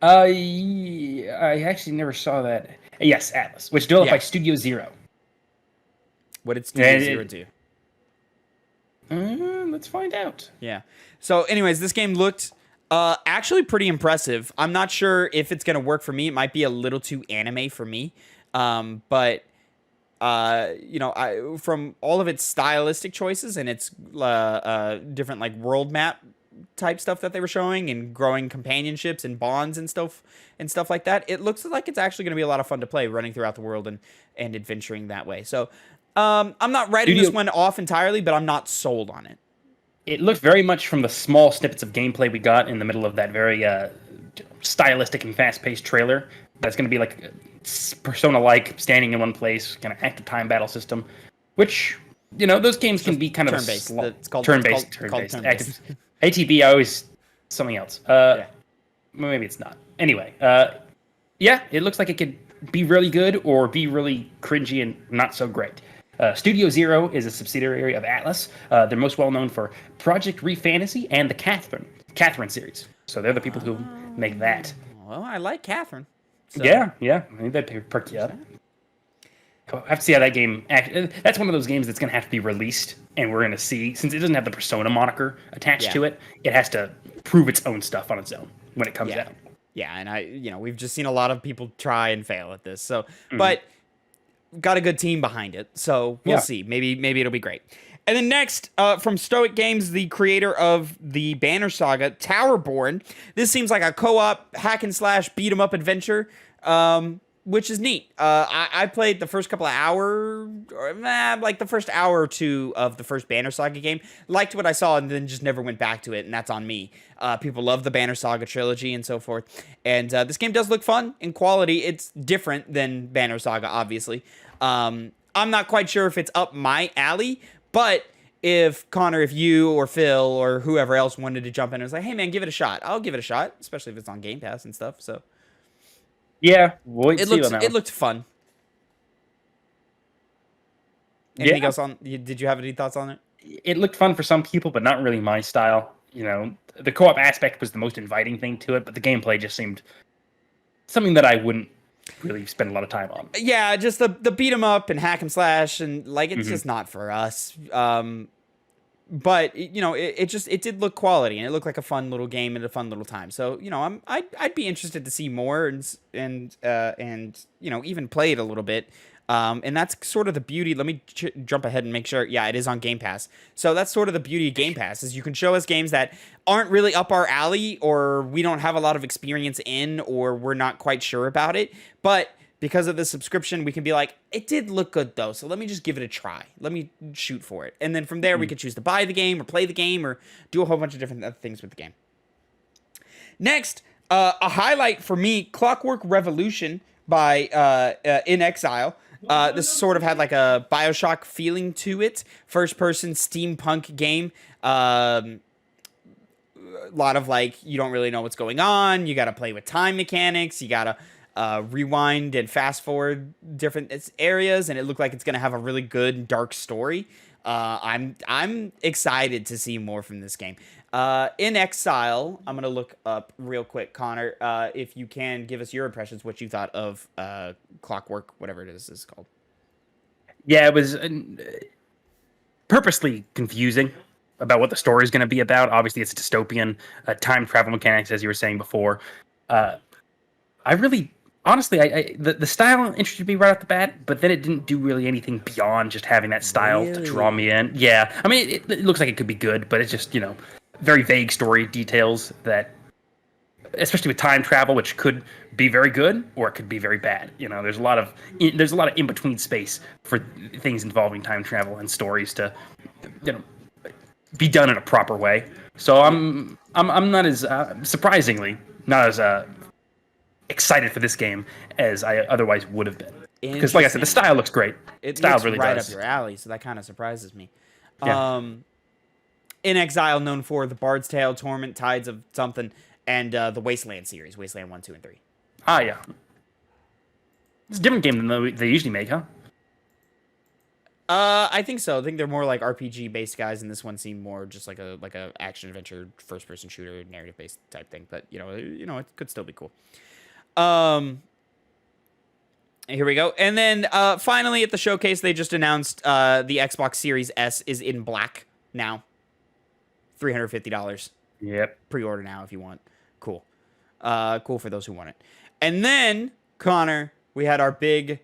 I actually never saw that. Yes, Atlas, which is developed by Studio Zero. What did Studio Zero do? Let's find out. Yeah. So anyways, this game looked actually pretty impressive. I'm not sure if it's going to work for me. It might be a little too anime for me. But from all of its stylistic choices and its different world map type stuff that they were showing and growing companionships and bonds and stuff like that, it looks like it's actually going to be a lot of fun to play running throughout the world and adventuring that way. So I'm not writing this one off entirely, but I'm not sold on it. It looked very much from the small snippets of gameplay we got in the middle of that very stylistic and fast-paced trailer. That's going to be like Persona-like, standing in one place, kind of active time battle system, which, those games can be kind of turn-based. It's called turn-based. turn-based. ATB, I always something else. Maybe it's not. Anyway, it looks like it could be really good or be really cringy and not so great. Studio Zero is a subsidiary of Atlas. They're most well known for Project Refantasy and the Catherine series. So they're the people who make that. Well, I like Catherine. So. Yeah. I think that perk you up. I have to see how that game. That's one of those games that's going to have to be released, and we're going to see, since it doesn't have the Persona moniker attached to it, it has to prove its own stuff on its own when it comes out. Yeah, and we've just seen a lot of people try and fail at this. So, but got a good team behind it, so we'll see. Maybe it'll be great. And then next, from Stoic Games, the creator of the Banner Saga, Towerborn. This seems like a co-op hack and slash beat 'em up adventure. which is neat. I played the first couple of hours, like the first hour or two of the first Banner Saga game. Liked what I saw and then just never went back to it, and that's on me. People love the Banner Saga trilogy and so forth. And this game does look fun in quality. It's different than Banner Saga, obviously. I'm not quite sure if it's up my alley, but if Connor, if you or Phil or whoever else wanted to jump in and was like, hey man, give it a shot, I'll give it a shot, especially if it's on Game Pass and stuff. So yeah, we'll see on that one. It looked fun. Anything else on? Did you have any thoughts on it? It looked fun for some people, but not really my style. You know, the co-op aspect was the most inviting thing to it, but the gameplay just seemed something that I wouldn't really spend a lot of time on. Yeah, just the beat 'em up and hack and slash, and like it's just not for us. But you know, it did look quality, and it looked like a fun little game and a fun little time. So you know, I'd be interested to see more and you know, even play it a little bit. And that's sort of the beauty. Let me jump ahead and make sure. Yeah, it is on Game Pass. So that's sort of the beauty of Game Pass is you can show us games that aren't really up our alley, or we don't have a lot of experience in, or we're not quite sure about it. But because of the subscription, we can be like, it did look good though, so let me just give it a try. Let me shoot for it. And then from there, we can choose to buy the game or play the game or do a whole bunch of different other things with the game. Next, a highlight for me, Clockwork Revolution by In Exile. This sort of had like a BioShock feeling to it. First-person steampunk game. A lot of like, you don't really know what's going on. You got to play with time mechanics. You got to rewind and fast forward different areas, and it looked like it's gonna have a really good dark story. I'm excited to see more from this game. In Exile, I'm gonna look up real quick, Connor. If you can give us your impressions, what you thought of Clockwork, whatever it is called. Yeah, it was purposely confusing about what the story is going to be about. Obviously, it's dystopian, time travel mechanics, as you were saying before. I really. Honestly, the style interested me right off the bat, but then it didn't do really anything beyond just having that style to draw me in. Yeah, I mean, it looks like it could be good, but it's just, you know, very vague story details that, especially with time travel, which could be very good or it could be very bad. You know, there's a lot of in between space for things involving time travel and stories to, you know, be done in a proper way. So I'm not as surprisingly not as excited for this game as I otherwise would have been. Because, like I said, the style looks great. It style looks really right does. up your alley, so that kind of surprises me. Yeah. In Exile, known for the Bard's Tale, Torment, Tides of something, and the Wasteland series, Wasteland 1, 2, and 3. Ah, yeah. It's a different game than they usually make, huh? I think so. I think they're more like RPG-based guys, and this one seemed more just like a action-adventure, first-person shooter, narrative-based type thing. But, you know, it could still be cool. Here we go. And then finally at the showcase, they just announced the Xbox Series S is in black now. $350. Yep. Pre-order now if you want. Cool. Cool for those who want it. And then, Connor, we had our big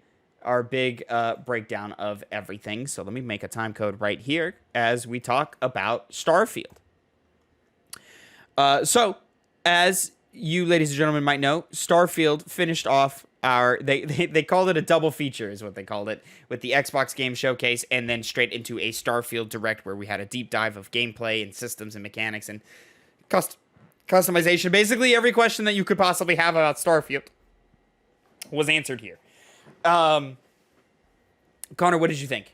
breakdown of everything. So let me make a time code right here as we talk about Starfield. So, as you, ladies and gentlemen, might know, Starfield finished off they called it a double feature is what they called it, with the Xbox Game Showcase and then straight into a Starfield Direct where we had a deep dive of gameplay and systems and mechanics and customization. Basically every question that you could possibly have about Starfield was answered here. Connor, what did you think?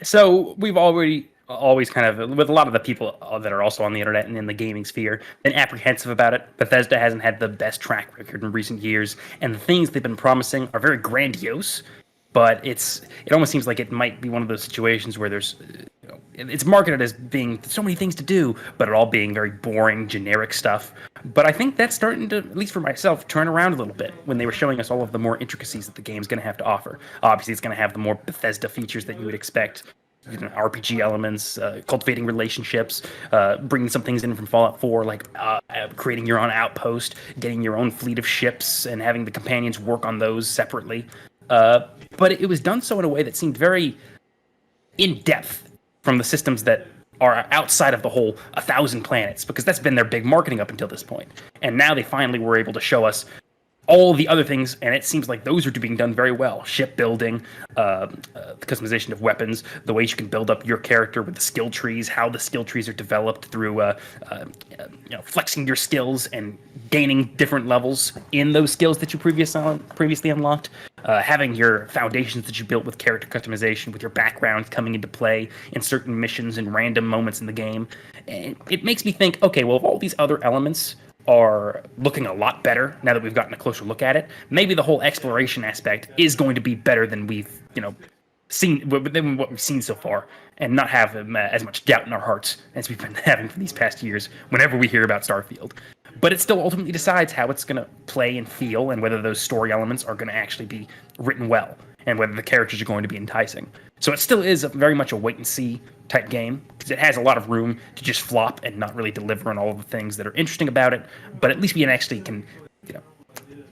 So we've always kind of, with a lot of the people that are also on the internet and in the gaming sphere, been apprehensive about it. Bethesda hasn't had the best track record in recent years, and the things they've been promising are very grandiose, but it almost seems like it might be one of those situations where there's, you know, it's marketed as being so many things to do, but it all being very boring, generic stuff. But I think that's starting to, at least for myself, turn around a little bit when they were showing us all of the more intricacies that the game's going to have to offer. Obviously, it's going to have the more Bethesda features that you would expect. You know, RPG elements, cultivating relationships, bringing some things in from Fallout 4, like creating your own outpost, getting your own fleet of ships, and having the companions work on those separately. But it was done so in a way that seemed very in-depth from the systems that are outside of the whole 1,000 planets, because that's been their big marketing up until this point. And now they finally were able to show us all the other things, and it seems like those are being done very well. Shipbuilding, the customization of weapons, the ways you can build up your character with the skill trees, how the skill trees are developed through flexing your skills and gaining different levels in those skills that you previously unlocked. Having your foundations that you built with character customization, with your background coming into play in certain missions and random moments in the game. And it makes me think, okay, well, if all these other elements are looking a lot better now that we've gotten a closer look at it, maybe the whole exploration aspect is going to be better than we've seen, than what we've seen so far, and not have as much doubt in our hearts as we've been having for these past years whenever we hear about Starfield. But it still ultimately decides how it's going to play and feel, and whether those story elements are going to actually be written well, and whether the characters are going to be enticing. So it still is very much a wait-and-see type game, because it has a lot of room to just flop and not really deliver on all of the things that are interesting about it, but at least we actually can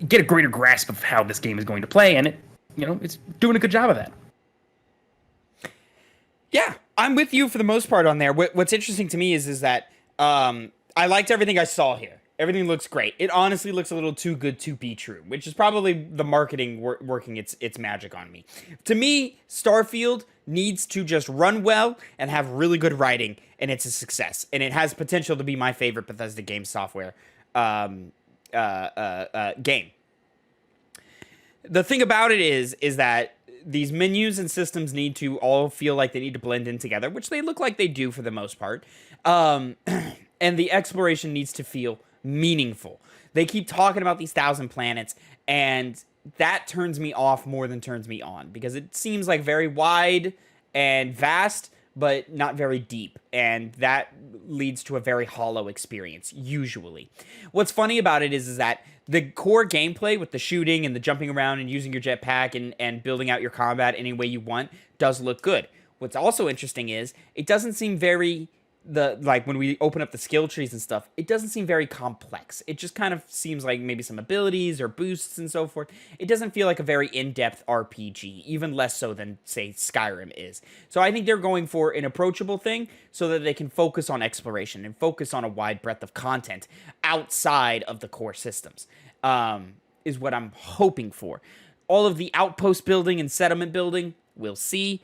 get a greater grasp of how this game is going to play, and it's doing a good job of that. Yeah, I'm with you for the most part on there. What's interesting to me is that I liked everything I saw here. Everything looks great. It honestly looks a little too good to be true, which is probably the marketing working its magic on me. To me, Starfield needs to just run well and have really good writing, and it's a success. And it has potential to be my favorite Bethesda game software game. The thing about it is that these menus and systems need to all feel like they need to blend in together, which they look like they do for the most part. And the exploration needs to feel meaningful. They keep talking about these 1,000 planets, and that turns me off more than turns me on, because it seems like very wide and vast, but not very deep, and that leads to a very hollow experience, usually. What's funny about it is that the core gameplay with the shooting and the jumping around and using your jetpack and building out your combat any way you want does look good. What's also interesting is it doesn't seem very... when we open up the skill trees and stuff, it doesn't seem very complex. It just kind of seems like maybe some abilities or boosts and so forth. It doesn't feel like a very in-depth RPG, even less so than, say, Skyrim is. So I think they're going for an approachable thing so that they can focus on exploration and focus on a wide breadth of content outside of the core systems, is what I'm hoping for. All of the outpost building and settlement building, we'll see.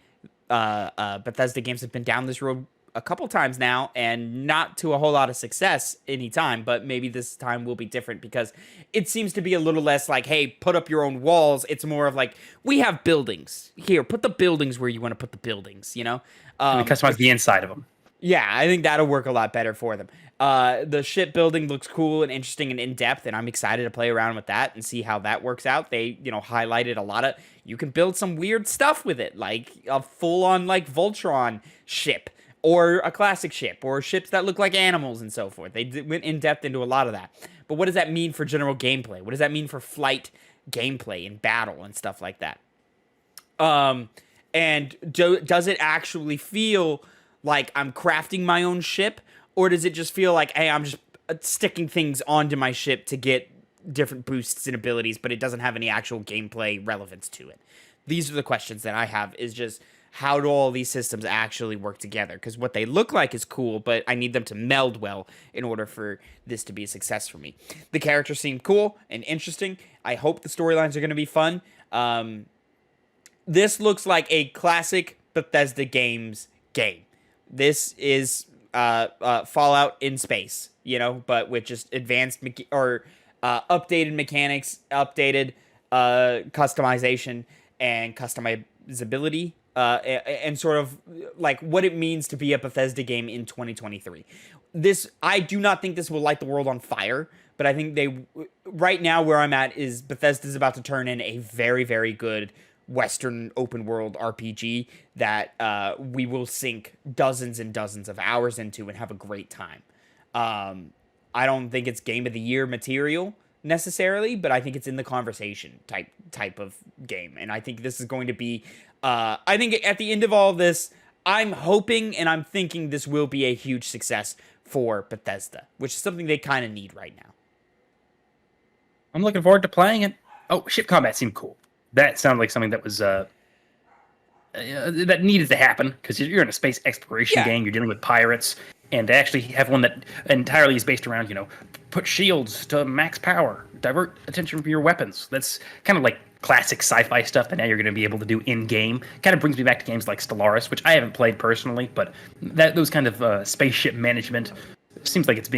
Bethesda games have been down this road a couple times now, and not to a whole lot of success anytime, but maybe this time will be different, because it seems to be a little less like, hey, put up your own walls. It's more of like, we have buildings. Here, put the buildings where you want to put the buildings, And customize the inside of them. Yeah, I think that'll work a lot better for them. The shipbuilding looks cool and interesting and in-depth, and I'm excited to play around with that and see how that works out. They, highlighted a lot of... You can build some weird stuff with it, like a full-on, Voltron ship, or a classic ship, or ships that look like animals and so forth. They went in-depth into a lot of that. But what does that mean for general gameplay? What does that mean for flight gameplay and battle and stuff like that? And does it actually feel like I'm crafting my own ship? Or does it just feel like, hey, I'm just sticking things onto my ship to get different boosts and abilities, but it doesn't have any actual gameplay relevance to it? These are the questions that I have, is just... how do all these systems actually work together? Because what they look like is cool, but I need them to meld well in order for this to be a success for me. The characters seem cool and interesting. I hope the storylines are going to be fun. This looks like a classic Bethesda Games game. This is Fallout in space, but with just advanced updated mechanics, updated customization, and customizability. And sort of like what it means to be a Bethesda game in 2023. I do not think this will light the world on fire, but I think right now where I'm at is Bethesda's about to turn in a very, very good Western open world RPG that we will sink dozens and dozens of hours into and have a great time. I don't think it's game of the year material necessarily, but I think it's in the conversation type of game. And I think this is going to be... I think at the end of all of this, I'm hoping and I'm thinking this will be a huge success for Bethesda, which is something they kind of need right now. I'm looking forward to playing it. Oh, ship combat seemed cool. That sounded like something that was that needed to happen, because you're in a space exploration game. You're dealing with pirates. and they actually have one that entirely is based around, put shields to max power, divert attention from your weapons. That's kind of like classic sci-fi stuff that now you're going to be able to do in-game. Kind of brings me back to games like Stellaris, which I haven't played personally, but those kind of spaceship management seems like it's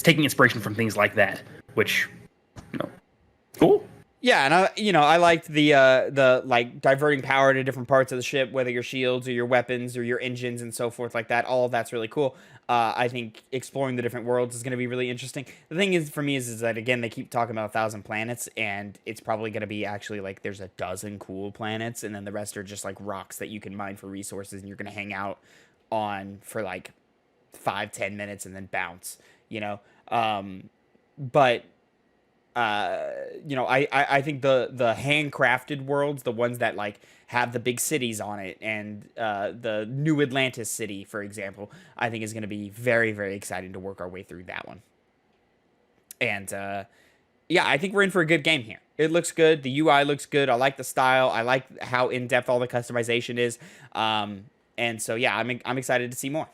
taking inspiration from things like that, which, cool. Yeah, and I liked the like diverting power to different parts of the ship, whether your shields or your weapons or your engines and so forth like that. All of that's really cool. I think exploring the different worlds is going to be really interesting. The thing is, for me, is that, again, they keep talking about 1,000 planets, and it's probably going to be actually like there's a dozen cool planets, and then the rest are just like rocks that you can mine for resources, and you're going to hang out on for like 5-10 minutes and then bounce, but I think the handcrafted worlds, the ones that like have the big cities on it, and the New Atlantis city, for example, I think is going to be very, very exciting to work our way through that one. And I think we're in for a good game here. It looks good. The UI looks good. I like the style. I like how in depth all the customization is. And so yeah, I'm excited to see more.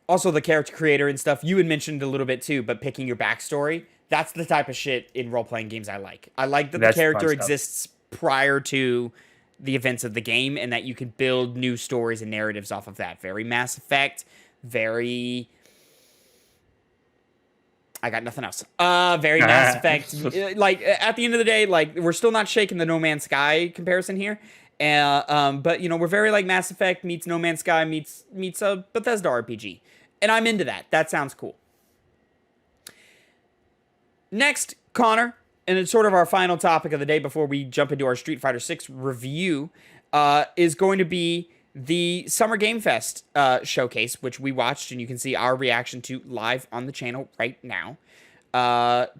Also, the character creator and stuff, you had mentioned a little bit too, but picking your backstory, that's the type of shit in role-playing games I like. I like that the character exists prior to the events of the game, and that you can build new stories and narratives off of that. Very Mass Effect, very... I got nothing else. Very Mass Effect. Like, at the end of the day, like, we're still not shaking the No Man's Sky comparison here. But, we're very like Mass Effect meets No Man's Sky meets a Bethesda RPG. And I'm into that. That sounds cool. Next, Connor, and it's sort of our final topic of the day before we jump into our Street Fighter 6 review, is going to be the Summer Game Fest showcase, which we watched, and you can see our reaction to live on the channel right now.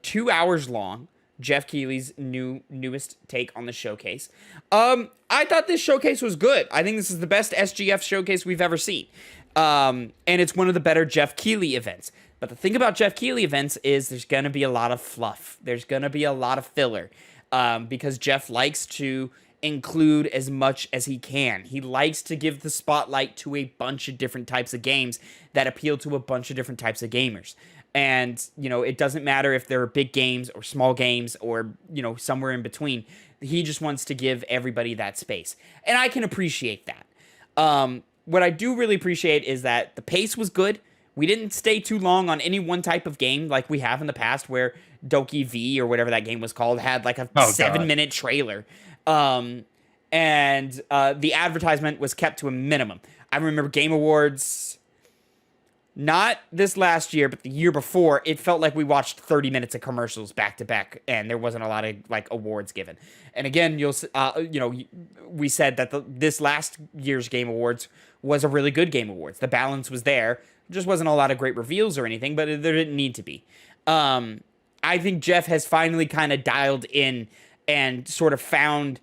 2 hours long. Jeff Keighley's newest take on the showcase. I thought this showcase was good. I think this is the best SGF showcase we've ever seen. And it's one of the better Jeff Keighley events. But the thing about Jeff Keighley events is there's going to be a lot of fluff. There's going to be a lot of filler. Because Jeff likes to include as much as he can. He likes to give the spotlight to a bunch of different types of games that appeal to a bunch of different types of gamers. And, it doesn't matter if they're big games or small games or, somewhere in between. He just wants to give everybody that space. And I can appreciate that. What I do really appreciate is that the pace was good. We didn't stay too long on any one type of game like we have in the past, where Doki V or whatever that game was called had like a 7-minute trailer. And the advertisement was kept to a minimum. I remember Game Awards... Not this last year, but the year before, it felt like we watched 30 minutes of commercials back to back, and there wasn't a lot of like awards given. And again, we said that this last year's Game Awards was a really good Game Awards. The balance was there, just wasn't a lot of great reveals or anything, but there didn't need to be. I think Jeff has finally kind of dialed in and sort of found.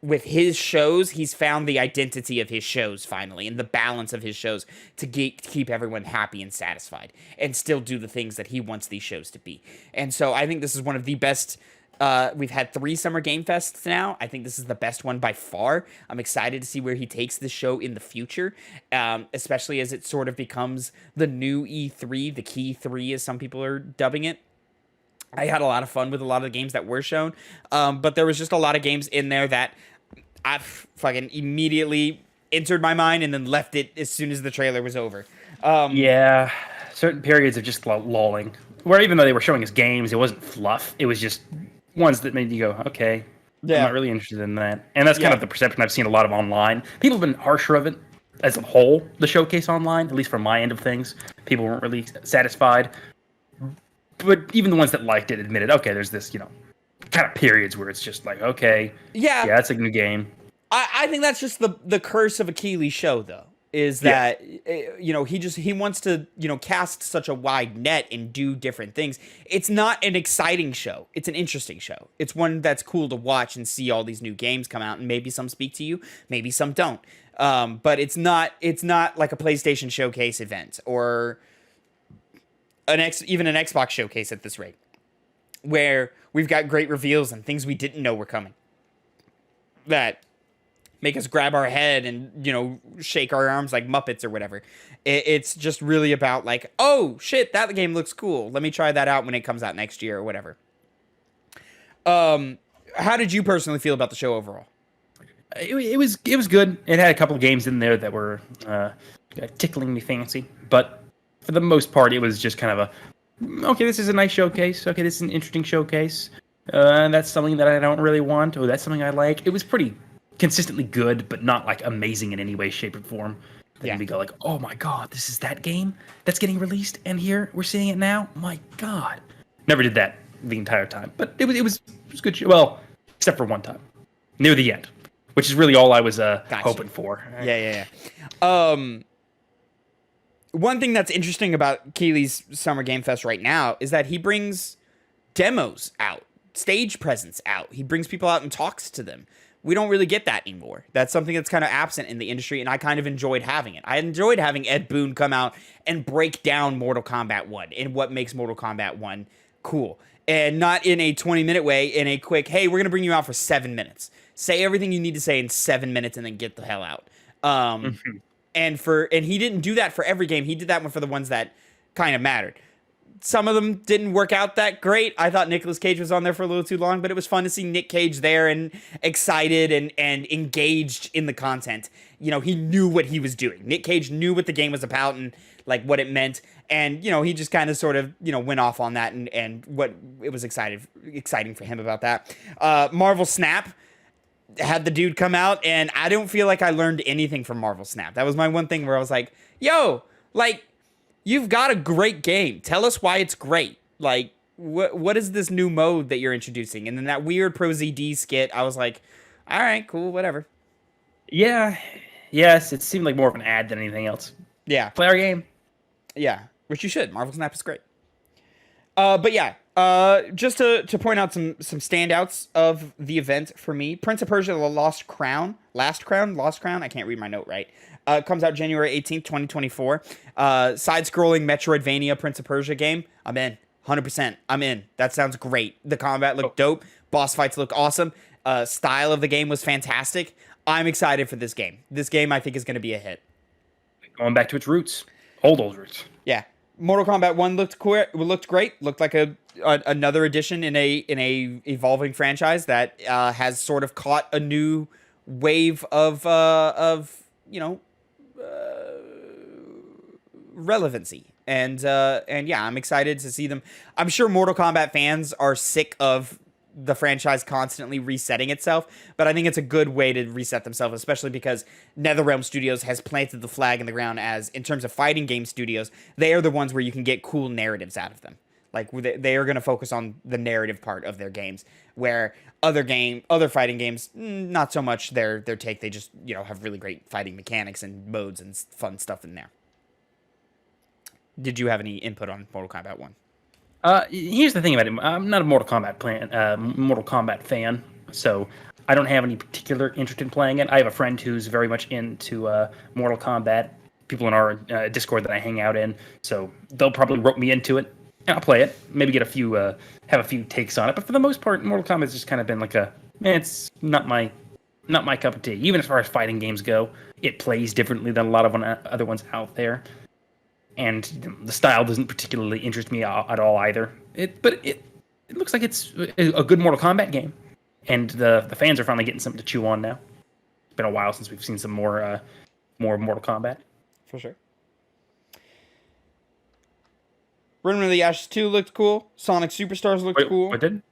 With his shows, he's found the identity of his shows finally, and the balance of his shows to keep everyone happy and satisfied, and still do the things that he wants these shows to be. And so I think this is one of the best. We've had 3 Summer Game Fests now. I think this is the best one by far. I'm excited to see where he takes the show in the future, especially as it sort of becomes the new E3, the Key 3, as some people are dubbing it. I had a lot of fun with a lot of the games that were shown, but there was just a lot of games in there that I fucking immediately entered my mind and then left it as soon as the trailer was over. Yeah, certain periods of just lulling, where even though they were showing us games, it wasn't fluff. It was just ones that made you go, okay, I'm not really interested in that. And that's kind of the perception I've seen a lot of online. People have been harsher of it as a whole, the showcase online, at least from my end of things. People weren't really satisfied. But even the ones that liked it admitted, okay, there's this, kind of periods where it's just like, okay, yeah, that's a new game. I think that's just the curse of a Keighley show, though, is that he wants to cast such a wide net and do different things. It's not an exciting show. It's an interesting show. It's one that's cool to watch and see all these new games come out, and maybe some speak to you, maybe some don't. But it's not like a PlayStation showcase event or even an Xbox showcase at this rate, where we've got great reveals and things we didn't know were coming that make us grab our head and, you know, shake our arms like Muppets or whatever. It's just really about like, oh shit, that game looks cool. Let me try that out when it comes out next year or whatever. How did you personally feel about the show overall? It was good. It had a couple of games in there that were tickling me fancy, but for the most part, it was just kind of a okay. This is a nice showcase. Okay, this is an interesting showcase. That's something that I don't really want. Oh, that's something I like. It was pretty consistently good, but not like amazing in any way, shape, or form. Then we go like, oh my god, this is that game that's getting released, and here we're seeing it now. My god, never did that the entire time, but it was good. Well, except for one time near the end, which is really all I was hoping for. Yeah. One thing that's interesting about Keeley's Summer Game Fest right now is that he brings demos out, stage presence out. He brings people out and talks to them. We don't really get that anymore. That's something that's kind of absent in the industry, and I kind of enjoyed having it. I enjoyed having Ed Boon come out and break down Mortal Kombat 1 and what makes Mortal Kombat 1 cool. And not in a 20-minute way, in a quick, hey, we're going to bring you out for 7 minutes. Say everything you need to say in 7 minutes and then get the hell out. And he didn't do that for every game. He did that one for the ones that kind of mattered. Some of them didn't work out that great. I thought Nicolas Cage was on there for a little too long, but it was fun to see Nick Cage there and excited and engaged in the content. You know, he knew what he was doing. Nick Cage knew what the game was about and like what it meant. And, you know, he just kind of sort of, you know, went off on that and what it was exciting for him about that. Marvel Snap had the dude come out, and I don't feel like I learned anything from Marvel Snap. That was my one thing where I was like, yo, like, you've got a great game. Tell us why it's great. Like, what is this new mode that you're introducing? And then that weird Pro ZD skit, I was like, all right, cool, whatever. Yeah. Yes, it seemed like more of an ad than anything else. Yeah. Play our game. Yeah, which you should. Marvel Snap is great. But yeah, just to point out some standouts of the event for me. Prince of Persia: The Lost Crown. I can't read my note right. Comes out January 18th, 2024. Side-scrolling Metroidvania Prince of Persia game. I'm in. 100%. I'm in. That sounds great. The combat looked dope. Boss fights look awesome. Style of the game was fantastic. I'm excited for this game. This game, I think, is going to be a hit. Going back to its roots. Old roots. Yeah. Mortal Kombat 1 looked great. Looked like another addition in a evolving franchise that has sort of caught a new wave of relevancy. And yeah, I'm excited to see them. I'm sure Mortal Kombat fans are sick of the franchise constantly resetting itself, but I think it's a good way to reset themselves, especially because NetherRealm Studios has planted the flag in the ground as, in terms of fighting game studios, they are the ones where you can get cool narratives out of them. Like, they are going to focus on the narrative part of their games, where other fighting games, not so much their take. They just, you know, have really great fighting mechanics and modes and fun stuff in there. Did you have any input on Mortal Kombat 1? Here's the thing about it. I'm not a Mortal Kombat fan, so I don't have any particular interest in playing it. I have a friend who's very much into Mortal Kombat. People in our Discord that I hang out in, so they'll probably rope me into it, and I'll play it. Maybe get have a few takes on it. But for the most part, Mortal Kombat's just kind of been like it's not my cup of tea. Even as far as fighting games go, it plays differently than a lot of other ones out there. And the style doesn't particularly interest me at all either. But it looks like it's a good Mortal Kombat game, and the fans are finally getting something to chew on now. It's been a while since we've seen some more Mortal Kombat. For sure. Remnant of the Ashes 2 looked cool. Sonic Superstars looked cool. What did?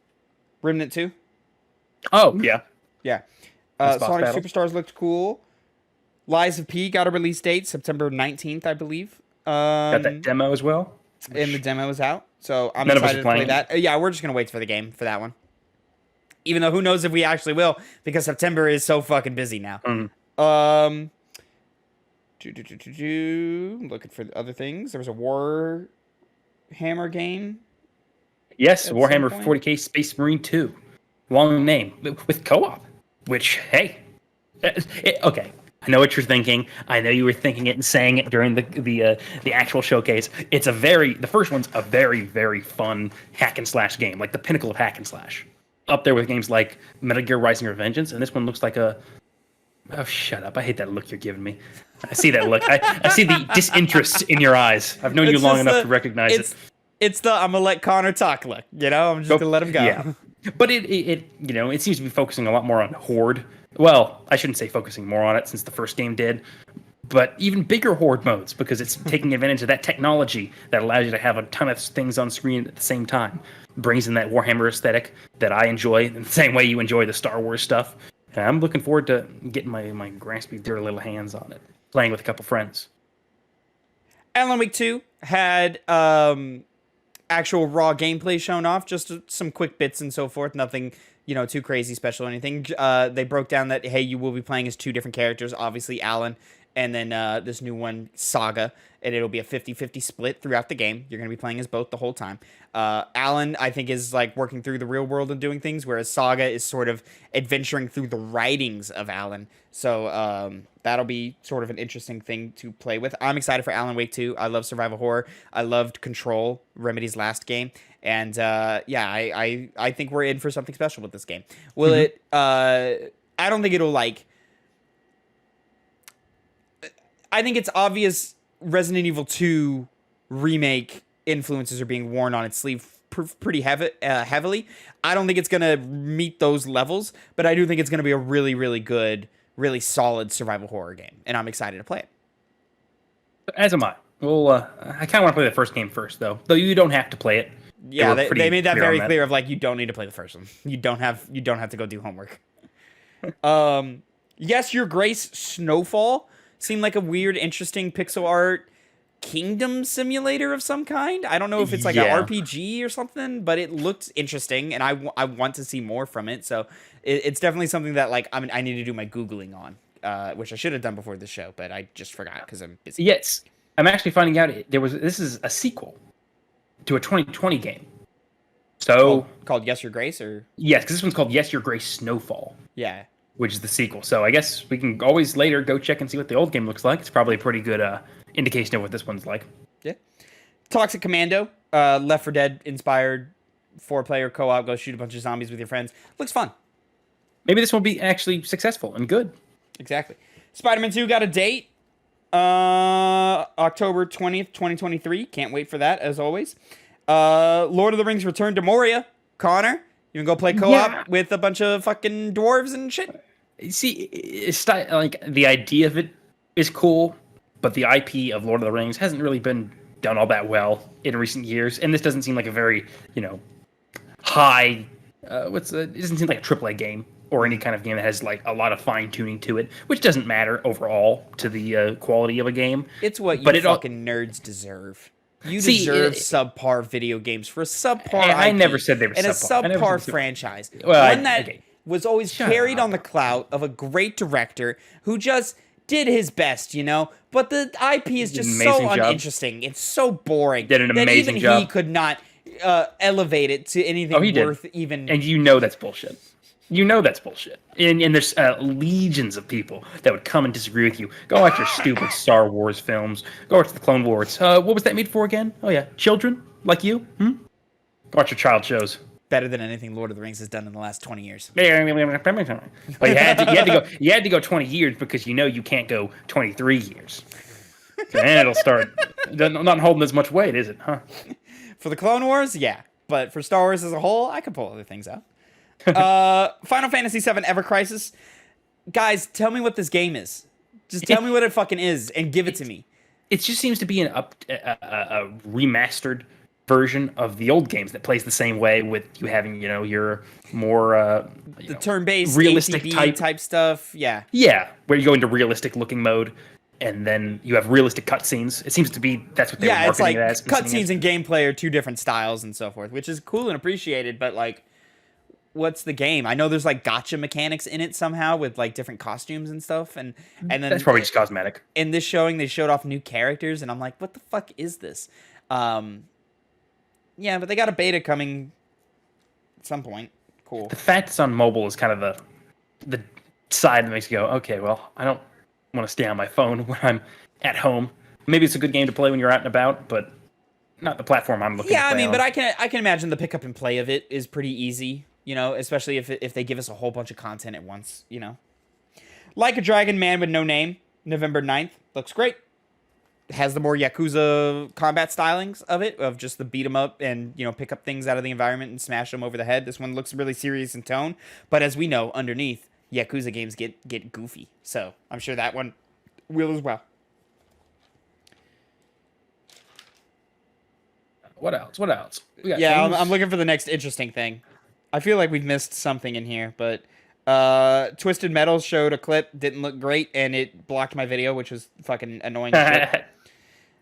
Remnant 2. Oh yeah. Yeah. Sonic Superstars looked cool. Lies of P got a release date, September 19th, I believe. Got that demo as well. And the demo is out, so I'm excited to play that. Yeah, we're just gonna wait for the game for that one. Even though who knows if we actually will, because September is so fucking busy now. Looking for other things. There was a Warhammer game. Yes, Warhammer 40K Space Marine 2. Long name with co-op. Which, hey, okay. I know what you're thinking. I know you were thinking it and saying it during the actual showcase. The first one's a very, very fun hack and slash game, like the pinnacle of hack and slash. Up there with games like Metal Gear Rising: Revengeance, and this one looks like a Oh, shut up! I hate that look you're giving me. I see that look. I see the disinterest in your eyes. I've known you It's long just enough to recognize it. It's the I'm gonna let Connor talk look. I'm just gonna let him go. Yeah, but it seems to be focusing a lot more on Horde. Well, I shouldn't say focusing more on it since the first game did, but even bigger Horde modes because it's taking advantage of that technology that allows you to have a ton of things on screen at the same time. Brings in that Warhammer aesthetic that I enjoy in the same way you enjoy the Star Wars stuff. And I'm looking forward to getting my graspy, dirty little hands on it, playing with a couple friends. Alan Wake 2 had actual raw gameplay shown off, just some quick bits and so forth. Nothing, too crazy special or anything. They broke down that, hey, you will be playing as two different characters, obviously Alan, and then this new one, Saga, and it'll be a 50-50 split throughout the game. You're going to be playing as both the whole time. Alan, I think, is like working through the real world and doing things, whereas Saga is sort of adventuring through the writings of Alan. So that'll be sort of an interesting thing to play with. I'm excited for Alan Wake 2. I love survival horror. I loved Control, Remedy's last game. And I think we're in for something special with this game. Will it... I don't think it'll like... I think it's obvious Resident Evil 2 remake influences are being worn on its sleeve pretty heavily. I don't think it's going to meet those levels, but I do think it's going to be a really, really good, really solid survival horror game, and I'm excited to play it. As am I. Well, I kind of want to play the first game first, though you don't have to play it. Yeah, they made that very clear of like, you don't need to play the first one. You don't have to go do homework. Yes, Your Grace Snowfall seemed like a weird, interesting pixel art kingdom simulator of some kind. I don't know if it's like an RPG or something, but it looked interesting, and I want to see more from it. So it's definitely something that like I need to do my Googling on, which I should have done before the show, but I just forgot because I'm busy. Yes, I'm actually finding out this is a sequel to a 2020 game. So called Yes, Your Grace, or yes, because this one's called Yes, Your Grace Snowfall. Yeah. Which is the sequel. So I guess we can always later go check and see what the old game looks like. It's probably a pretty good indication of what this one's like. Yeah. Toxic Commando, Left 4 Dead inspired 4-player co-op. Go shoot a bunch of zombies with your friends. Looks fun. Maybe this will be actually successful and good. Exactly. Spider-Man 2 got a date. October 20th, 2023. Can't wait for that, as always. Lord of the Rings Return to Moria. Connor, you can go play co-op with a bunch of fucking dwarves and shit. See, it's like the idea of it is cool, but the IP of Lord of the Rings hasn't really been done all that well in recent years, and this doesn't seem like a very, high. It doesn't seem like a AAA game or any kind of game that has like a lot of fine tuning to it, which doesn't matter overall to the quality of a game. It's what you fucking nerds deserve. You deserve subpar video games for a subpar IP. I never said they were and subpar. And a subpar franchise. Well, one that was always carried on the clout of a great director who just did his best, But the IP is just so uninteresting. It's so boring. Did an amazing job. He could not elevate it to anything worth even... And that's bullshit. That's bullshit. And there's legions of people that would come and disagree with you. Go watch your stupid Star Wars films. Go watch the Clone Wars. What was that made for again? Oh, yeah. Children? Like you? Go watch your child shows. Better than anything Lord of the Rings has done in the last 20 years. Well, you had to go 20 years because you can't go 23 years. And it'll start not holding as much weight, is it? Huh? For the Clone Wars, yeah. But for Star Wars as a whole, I could pull other things out. Final Fantasy VII Ever Crisis. Guys, tell me what this game is. Just tell me what it fucking is and give it to me. It just seems to be a remastered version of the old games that plays the same way, with you having your more the turn-based realistic type stuff. Yeah, where you go into realistic looking mode, and then you have realistic cutscenes. It seems to be that's what they were marketing it as. Cutscenes and gameplay are two different styles and so forth, which is cool and appreciated. But like, what's the game? I know there's like gotcha mechanics in it somehow with like different costumes and stuff, and then that's probably just cosmetic. In this showing, they showed off new characters, and I'm like, what the fuck is this? Yeah, but they got a beta coming at some point. Cool. The fact it's on mobile is kind of the side that makes you go, okay, well, I don't want to stay on my phone when I'm at home. Maybe it's a good game to play when you're out and about, but not the platform I'm looking. Yeah, I mean, but I can imagine the pick up and play of it is pretty easy. Especially if they give us a whole bunch of content at once. Like a Dragon Man with No Name, November 9th. Looks great. Has the more Yakuza combat stylings of it, of just the beat 'em up and, pick up things out of the environment and smash them over the head. This one looks really serious in tone, but as we know, underneath, Yakuza games get goofy. So I'm sure that one will as well. What else? What else? I'm looking for the next interesting thing. I feel like we've missed something in here, but Twisted Metal showed a clip, didn't look great, and it blocked my video, which was fucking annoying as shit.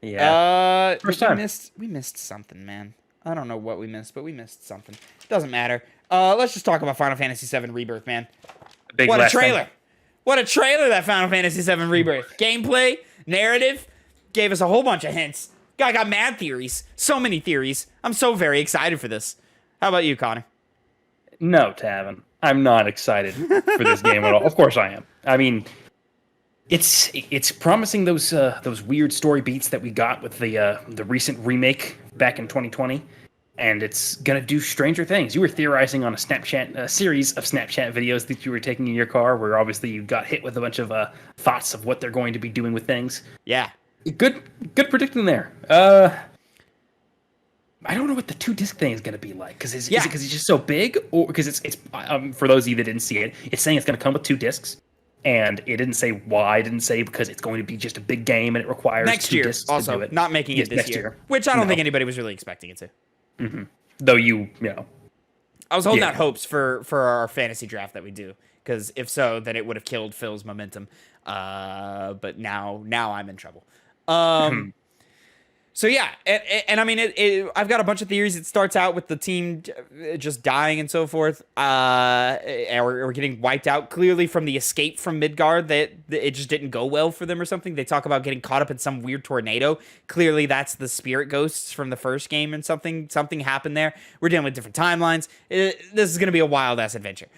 Yeah. First time. We missed something, man. I don't know what we missed, but we missed something. Doesn't matter. Let's just talk about Final Fantasy VII Rebirth, man. What a trailer! What a trailer that Final Fantasy VII Rebirth. Gameplay, narrative, gave us a whole bunch of hints. Guy got mad theories. So many theories. I'm so very excited for this. How about you, Connor? No, Tavin. I'm not excited for this game at all. Of course I am. I mean, it's promising those weird story beats that we got with the recent remake back in 2020, and it's gonna do stranger things. You were theorizing on a series of Snapchat videos that you were taking in your car, where obviously you got hit with a bunch of thoughts of what they're going to be doing with things. Yeah, good predicting there. I don't know what the 2-disc thing is going to be like, because is it because it's just so big, or because it's for those of you that didn't see it, it's saying it's going to come with 2 discs. And it didn't say why. It didn't say because it's going to be just a big game and it requires next 2 year. discs Also, to do it. not making it this year, which I don't think anybody was really expecting it to. Mm-hmm. Though I was holding out hopes for our fantasy draft that we do, because if so, then it would have killed Phil's momentum. But now I'm in trouble. So yeah, and I mean, I've got a bunch of theories. It starts out with the team just dying and so forth, or getting wiped out. Clearly from the escape from Midgard, that it just didn't go well for them or something. They talk about getting caught up in some weird tornado. Clearly that's the spirit ghosts from the first game, and something happened there. We're dealing with different timelines. This is going to be a wild ass adventure.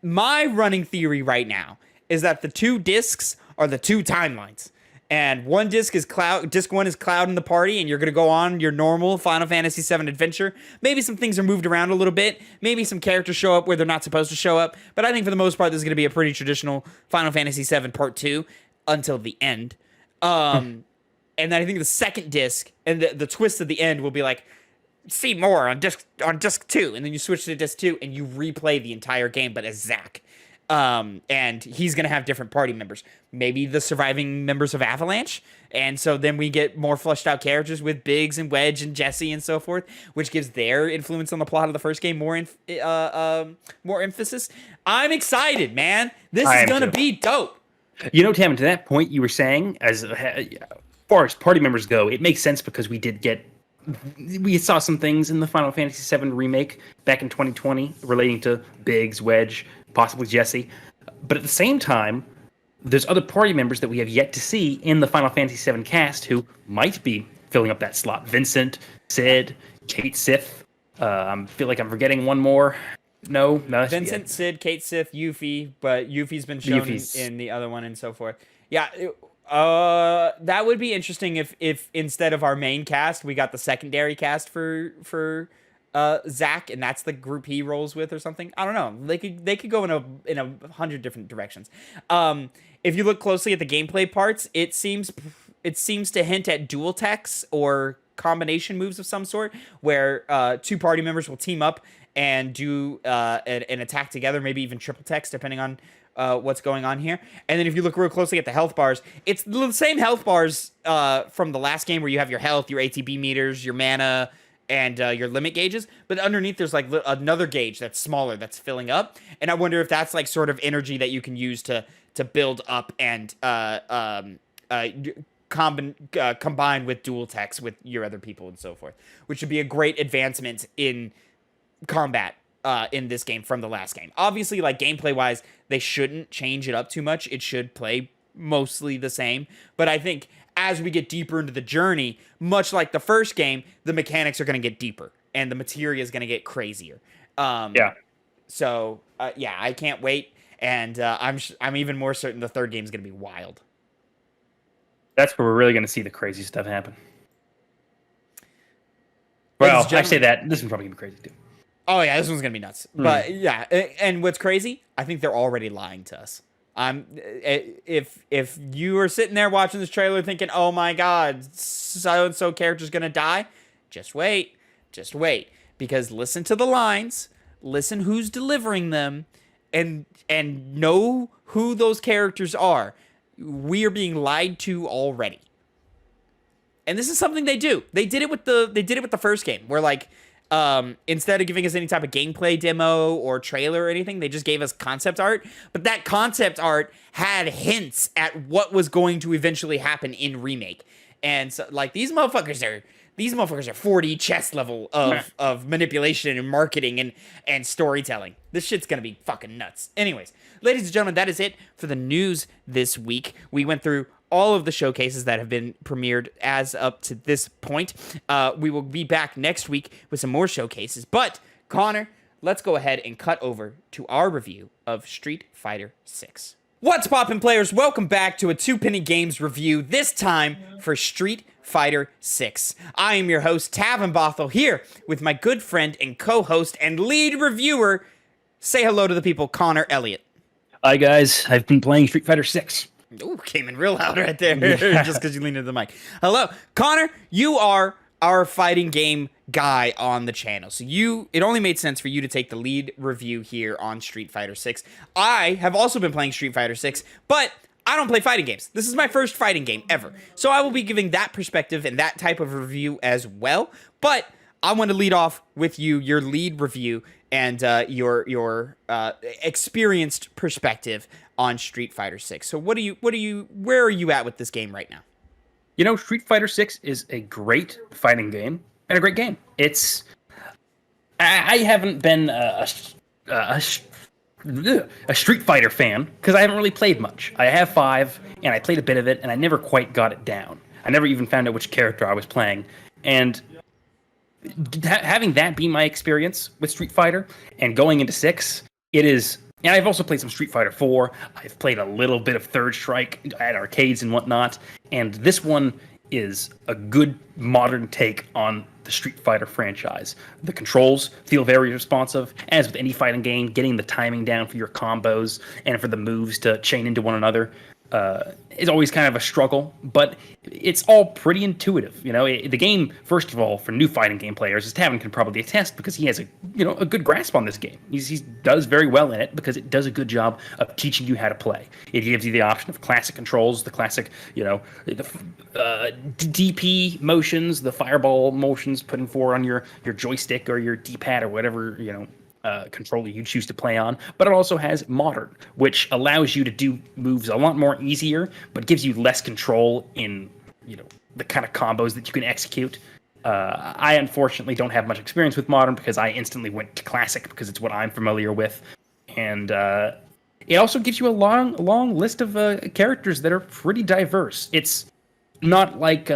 My running theory right now is that the 2 discs are the 2 timelines. And one disc is Cloud. Disc 1 is Cloud in the party, and you're gonna go on your normal Final Fantasy VII adventure. Maybe some things are moved around a little bit. Maybe some characters show up where they're not supposed to show up. But I think for the most part, this is gonna be a pretty traditional Final Fantasy VII Part 2 until the end. And then I think the second disc and the twist at the end will be like, see more on disc 2, and then you switch to disc 2 and you replay the entire game, but as Zack. And he's going to have different party members, maybe the surviving members of Avalanche. And so then we get more fleshed out characters with Biggs and Wedge and Jesse and so forth, which gives their influence on the plot of the first game more emphasis. I'm excited, man. This is going to be dope. Tam, to that point you were saying, as far as party members go, it makes sense because we saw some things in the Final Fantasy VII remake back in 2020 relating to Biggs, Wedge, possibly Jesse. But at the same time, there's other party members that we have yet to see in the Final Fantasy VII cast who might be filling up that slot. Vincent, Sid, Kate Sith. I feel like I'm forgetting one more. No. Vincent, Sid, Kate Sith, Yuffie, but Yuffie's been shown in the other one and so forth. Yeah, that would be interesting if instead of our main cast, we got the secondary cast for Zack, and that's the group he rolls with or something. I don't know. They could go in a 100 different directions. If you look closely at the gameplay parts, it seems to hint at dual techs or combination moves of some sort, where 2 party members will team up and do an attack together, maybe even triple techs, depending on what's going on here. And then if you look real closely at the health bars, it's the same health bars from the last game, where you have your health, your ATB meters, your mana, and your limit gauges, but underneath there's like another gauge that's smaller that's filling up, and I wonder if that's like sort of energy that you can use to build up and combine with dual techs with your other people and so forth, which would be a great advancement in combat in this game from the last game. Obviously, like gameplay wise, they shouldn't change it up too much. It should play mostly the same, but I think as we get deeper into the journey, much like the first game, the mechanics are going to get deeper and the materia is going to get crazier. So I can't wait, and I'm even more certain the third game is going to be wild. That's where we're really going to see the crazy stuff happen. Well, I say that this one's probably going to be crazy too. Oh yeah, this one's going to be nuts. But yeah, and what's crazy? I think they're already lying to us. If you are sitting there watching this trailer thinking, "Oh my God, so and so character's gonna die," just wait, because listen to the lines, listen who's delivering them, and know who those characters are. We are being lied to already. And this is something they do. They did it with the first game, where like instead of giving us any type of gameplay demo or trailer or anything, they just gave us concept art. But that concept art had hints at what was going to eventually happen in Remake. And so, like, these motherfuckers are 4D chess level of manipulation and marketing and storytelling. This shit's gonna be fucking nuts. Anyways, ladies and gentlemen, that is it for the news this week. We went through all of the showcases that have been premiered as up to this point. We will be back next week with some more showcases. But, Connor, let's go ahead and cut over to our review of Street Fighter 6. What's poppin', players? Welcome back to a Two Penny Games review, this time for Street Fighter 6. I am your host, Tavin Bothel, here with my good friend and co-host and lead reviewer. Say hello to the people, Connor Elliott. Hi, guys. I've been playing Street Fighter 6. Ooh, came in real loud right there, just because you leaned into the mic. Hello, Connor. You are our fighting game guy on the channel, so it only made sense for you to take the lead review here on Street Fighter 6. I have also been playing Street Fighter 6, but I don't play fighting games. This is my first fighting game ever, so I will be giving that perspective and that type of review as well. But I want to lead off with your lead review and your experienced perspective on Street Fighter 6. So where are you at with this game right now? You know, Street Fighter 6 is a great fighting game and a great game. I haven't been a Street Fighter fan because I haven't really played much. I have 5 and I played a bit of it and I never quite got it down. I never even found out which character I was playing. And having that be my experience with Street Fighter and going into 6, it is. And I've also played some Street Fighter 4. I've played a little bit of Third Strike at arcades and whatnot. And this one is a good modern take on the Street Fighter franchise. The controls feel very responsive. As with any fighting game, getting the timing down for your combos and for the moves to chain into one another is always kind of a struggle, but it's all pretty intuitive. You know, the game, first of all, for new fighting game players, as Tavin can probably attest, because he has a good grasp on this game. He does very well in it because it does a good job of teaching you how to play. It gives you the option of classic controls, the classic, the DP motions, the fireball motions put in for on your joystick or your D-pad or whatever, controller you choose to play on, but it also has modern, which allows you to do moves a lot more easier, but gives you less control in the kind of combos that you can execute. I unfortunately don't have much experience with modern because I instantly went to classic because it's what I'm familiar with, and it also gives you a long list of characters that are pretty diverse. It's not like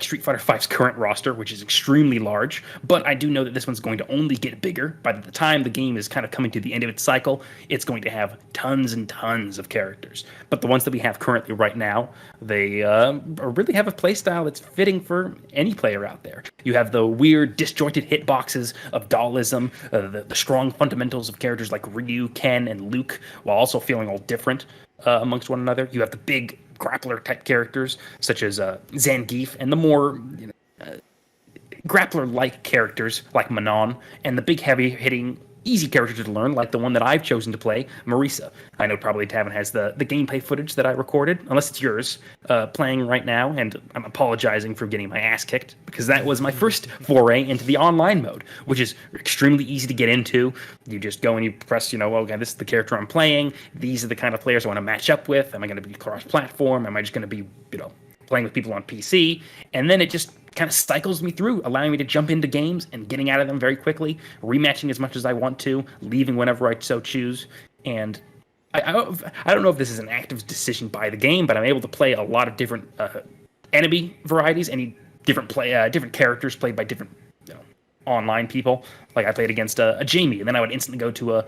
Street Fighter V's current roster, which is extremely large, but I do know that this one's going to only get bigger. By the time the game is kind of coming to the end of its cycle, it's going to have tons and tons of characters. But the ones that we have currently right now, they really have a playstyle that's fitting for any player out there. You have the weird, disjointed hitboxes of Daalism, the strong fundamentals of characters like Ryu, Ken, and Luke, while also feeling all different amongst one another. You have the big grappler type characters such as Zangief, and the more grappler like characters like Manon, and the big heavy hitting easy characters to learn like the one that I've chosen to play, Marisa. I know probably Tavin has the gameplay footage that I recorded, unless it's yours, playing right now, and I'm apologizing for getting my ass kicked because that was my first foray into the online mode, which is extremely easy to get into. You just go and you press, okay, this is the character I'm playing. These are the kind of players I want to match up with. Am I going to be cross-platform? Am I just going to be, playing with people on PC? And then it just kind of cycles me through, allowing me to jump into games and getting out of them very quickly, rematching as much as I want to, leaving whenever I so choose. And I don't know if this is an active decision by the game, but I'm able to play a lot of different enemy varieties, any different characters played by different online people. Like I played against a Jamie, and then I would instantly go to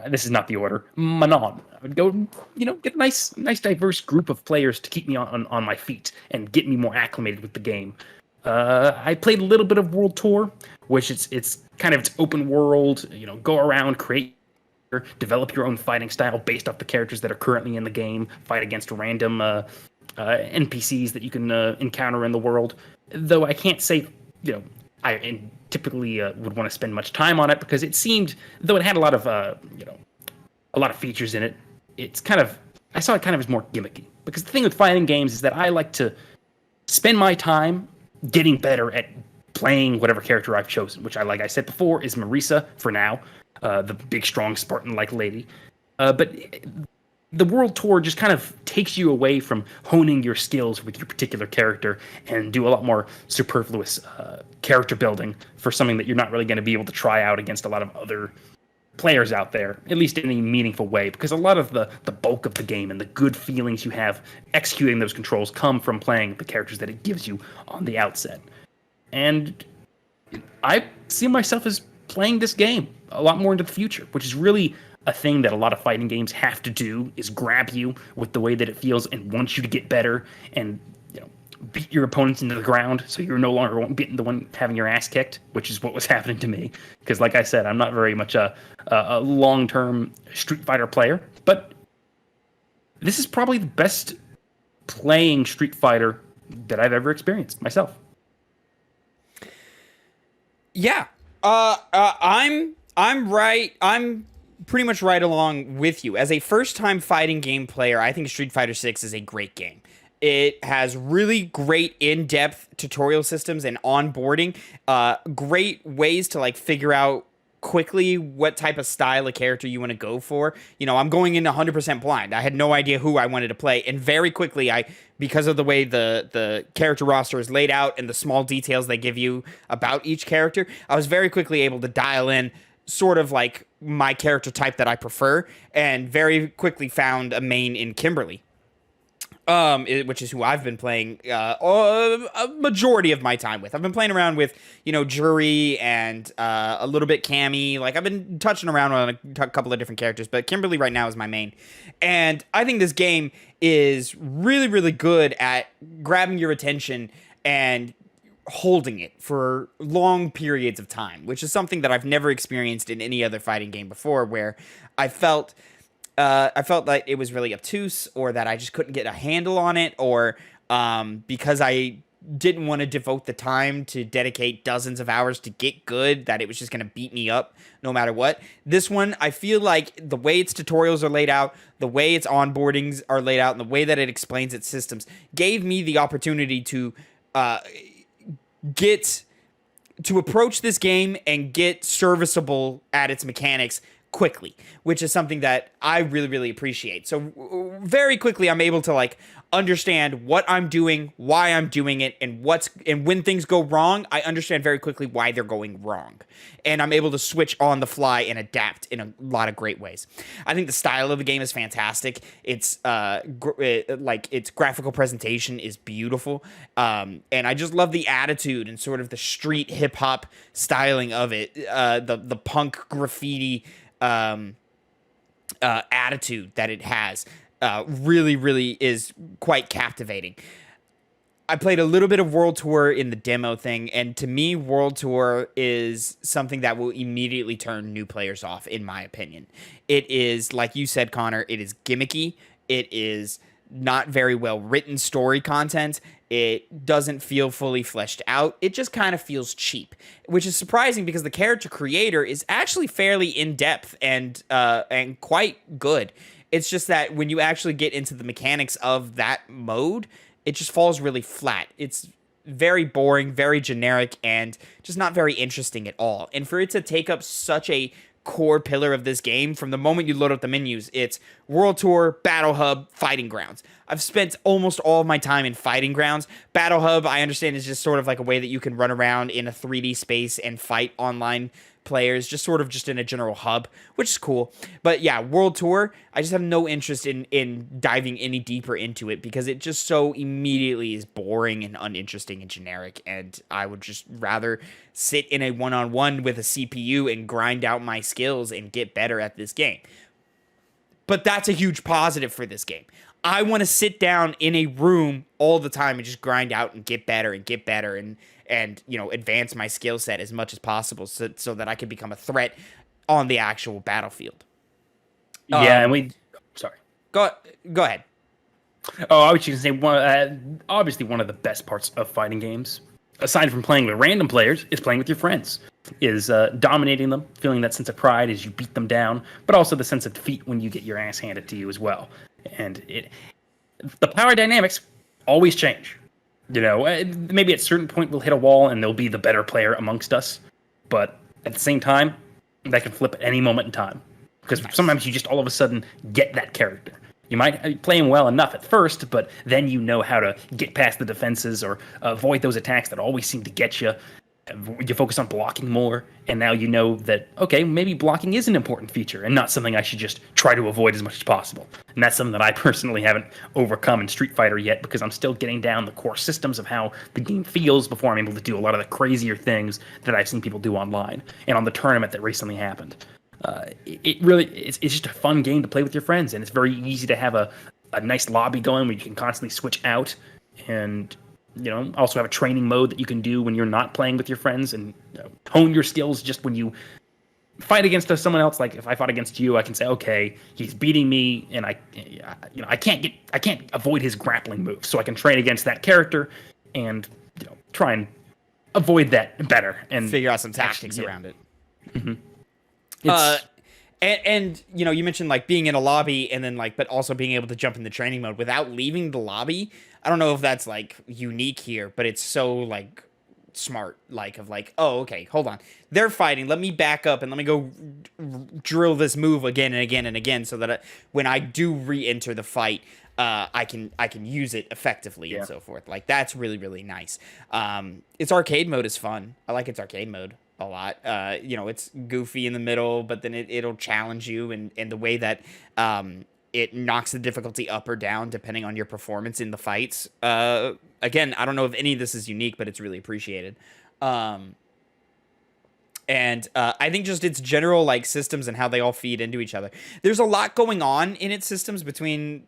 this is not the order, Manon. I would go, get a nice diverse group of players to keep me on my feet and get me more acclimated with the game. I played a little bit of World Tour, which it's kind of its open world, go around, create develop your own fighting style based off the characters that are currently in the game, fight against random NPCs that you can encounter in the world. Though I can't say, I typically would want to spend much time on it because it seemed, though it had a lot of, a lot of features in it, I saw it kind of as more gimmicky. Because the thing with fighting games is that I like to spend my time getting better at playing whatever character I've chosen, which like I said before, is Marisa for now, the big, strong, Spartan-like lady. But the World Tour just kind of takes you away from honing your skills with your particular character and do a lot more superfluous character building for something that you're not really going to be able to try out against a lot of other players out there, at least in a meaningful way, because a lot of the bulk of the game and the good feelings you have executing those controls come from playing the characters that it gives you on the outset. And I see myself as playing this game a lot more into the future, which is really a thing that a lot of fighting games have to do, is grab you with the way that it feels and wants you to get better and beat your opponents into the ground so you're no longer being the one having your ass kicked, which is what was happening to me. Because like I said, I'm not very much a long-term Street Fighter player, but this is probably the best playing Street Fighter that I've ever experienced myself. Yeah. I'm right. I'm pretty much right along with you. As a first-time fighting game player, I think Street Fighter 6 is a great game. It has really great in-depth tutorial systems and onboarding, great ways to figure out quickly what type of style of character you want to go for. I'm going in 100% blind. I had no idea who I wanted to play, and very quickly, because of the way the character roster is laid out and the small details they give you about each character, I was very quickly able to dial in sort of my character type that I prefer, and very quickly found a main in Kimberly. Which is who I've been playing a majority of my time with. I've been playing around with, Jury and a little bit Cammy. I've been touching around on a couple of different characters, but Kimberly right now is my main. And I think this game is really, really good at grabbing your attention and holding it for long periods of time, which is something that I've never experienced in any other fighting game before, where I felt like it was really obtuse, or that I just couldn't get a handle on it, or because I didn't want to devote the time to dedicate dozens of hours to get good, that it was just going to beat me up no matter what. This one, I feel like the way its tutorials are laid out, the way its onboardings are laid out, and the way that it explains its systems gave me the opportunity to approach this game and get serviceable at its mechanics quickly, which is something that I really, really appreciate. So very quickly, I'm able to understand what I'm doing, why I'm doing it, and when things go wrong, I understand very quickly why they're going wrong. And I'm able to switch on the fly and adapt in a lot of great ways. I think the style of the game is fantastic. It's its graphical presentation is beautiful. And I just love the attitude and sort of the street hip hop styling of it. The punk graffiti attitude that it has really, really is quite captivating. I played a little bit of World Tour in the demo thing, and to me, World Tour is something that will immediately turn new players off, in my opinion. It is, like you said, Connor, it is gimmicky. It is not very well written story content. It doesn't feel fully fleshed out. It just kind of feels cheap, which is surprising because the character creator is actually fairly in-depth and quite good. It's just that when you actually get into the mechanics of that mode, it just falls really flat. It's very boring, very generic, and just not very interesting at all. And for it to take up such a core pillar of this game, from the moment you load up the menus, it's World Tour, Battle Hub, Fighting Grounds. I've spent almost all of my time in Fighting Grounds. Battle Hub, I understand, is just sort of like a way that you can run around in a 3D space and fight online players, just in a general hub, which is cool. But yeah, World Tour, I just have no interest in diving any deeper into it because it just so immediately is boring and uninteresting and generic, and I would just rather sit in a one-on-one with a CPU and grind out my skills and get better at this game. But that's a huge positive for this game. I want to sit down in a room all the time and just grind out and get better and advance my skill set as much as possible so that I can become a threat on the actual battlefield. Yeah, and we. Sorry. Go go ahead. Oh, I was just gonna say obviously one of the best parts of fighting games, aside from playing with random players, is playing with your friends. Is dominating them, feeling that sense of pride as you beat them down, but also the sense of defeat when you get your ass handed to you as well. And the power dynamics always change. Maybe at a certain point we'll hit a wall and there'll be the better player amongst us, but at the same time, that can flip at any moment in time. Because sometimes you just all of a sudden get that character. You might be playing well enough at first, but then you know how to get past the defenses or avoid those attacks that always seem to get you. You focus on blocking more, and now you know that, okay, maybe blocking is an important feature and not something I should just try to avoid as much as possible. And that's something that I personally haven't overcome in Street Fighter yet, because I'm still getting down the core systems of how the game feels before I'm able to do a lot of the crazier things that I've seen people do online and on the tournament that recently happened. It's just a fun game to play with your friends, and it's very easy to have a nice lobby going where you can constantly switch out, and also have a training mode that you can do when you're not playing with your friends, and hone your skills just when you fight against someone else. Like if I fought against you, I can say, okay, he's beating me, and I can't avoid his grappling moves, so I can train against that character and try and avoid that better and figure out some tactics around it. Mm-hmm. And you mentioned like being in a lobby and then but also being able to jump in the training mode without leaving the lobby. I don't know if that's like unique here, but it's so like smart, oh, okay, hold on, they're fighting, let me back up and let me go drill this move again and again and again, so that when I do re-enter the fight, I can use it effectively and so forth. Like that's really, really nice. Its arcade mode is fun. I like its arcade mode a lot. It's goofy in the middle, but then it'll challenge you, and the way that it knocks the difficulty up or down depending on your performance in the fights. Again, I don't know if any of this is unique, but it's really appreciated. And I think just its general like systems and how they all feed into each other. There's a lot going on in its systems between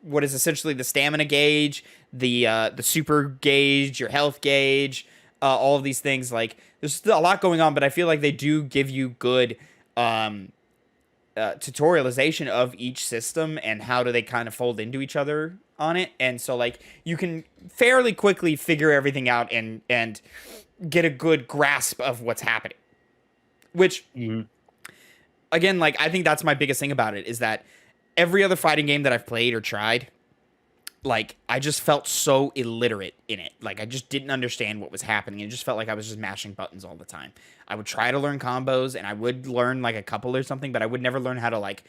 what is essentially the stamina gauge, the super gauge, your health gauge, all of these things. Like there's still a lot going on, but I feel like they do give you good tutorialization of each system and how do they kind of fold into each other on it. And so like you can fairly quickly figure everything out and get a good grasp of what's happening, which again, like I think that's my biggest thing about it, is that every other fighting game that I've played or tried, like I just felt so illiterate in it. Like I just didn't understand what was happening. It just felt like I was just mashing buttons all the time. I would try to learn combos and I would learn like a couple or something, but I would never learn how to like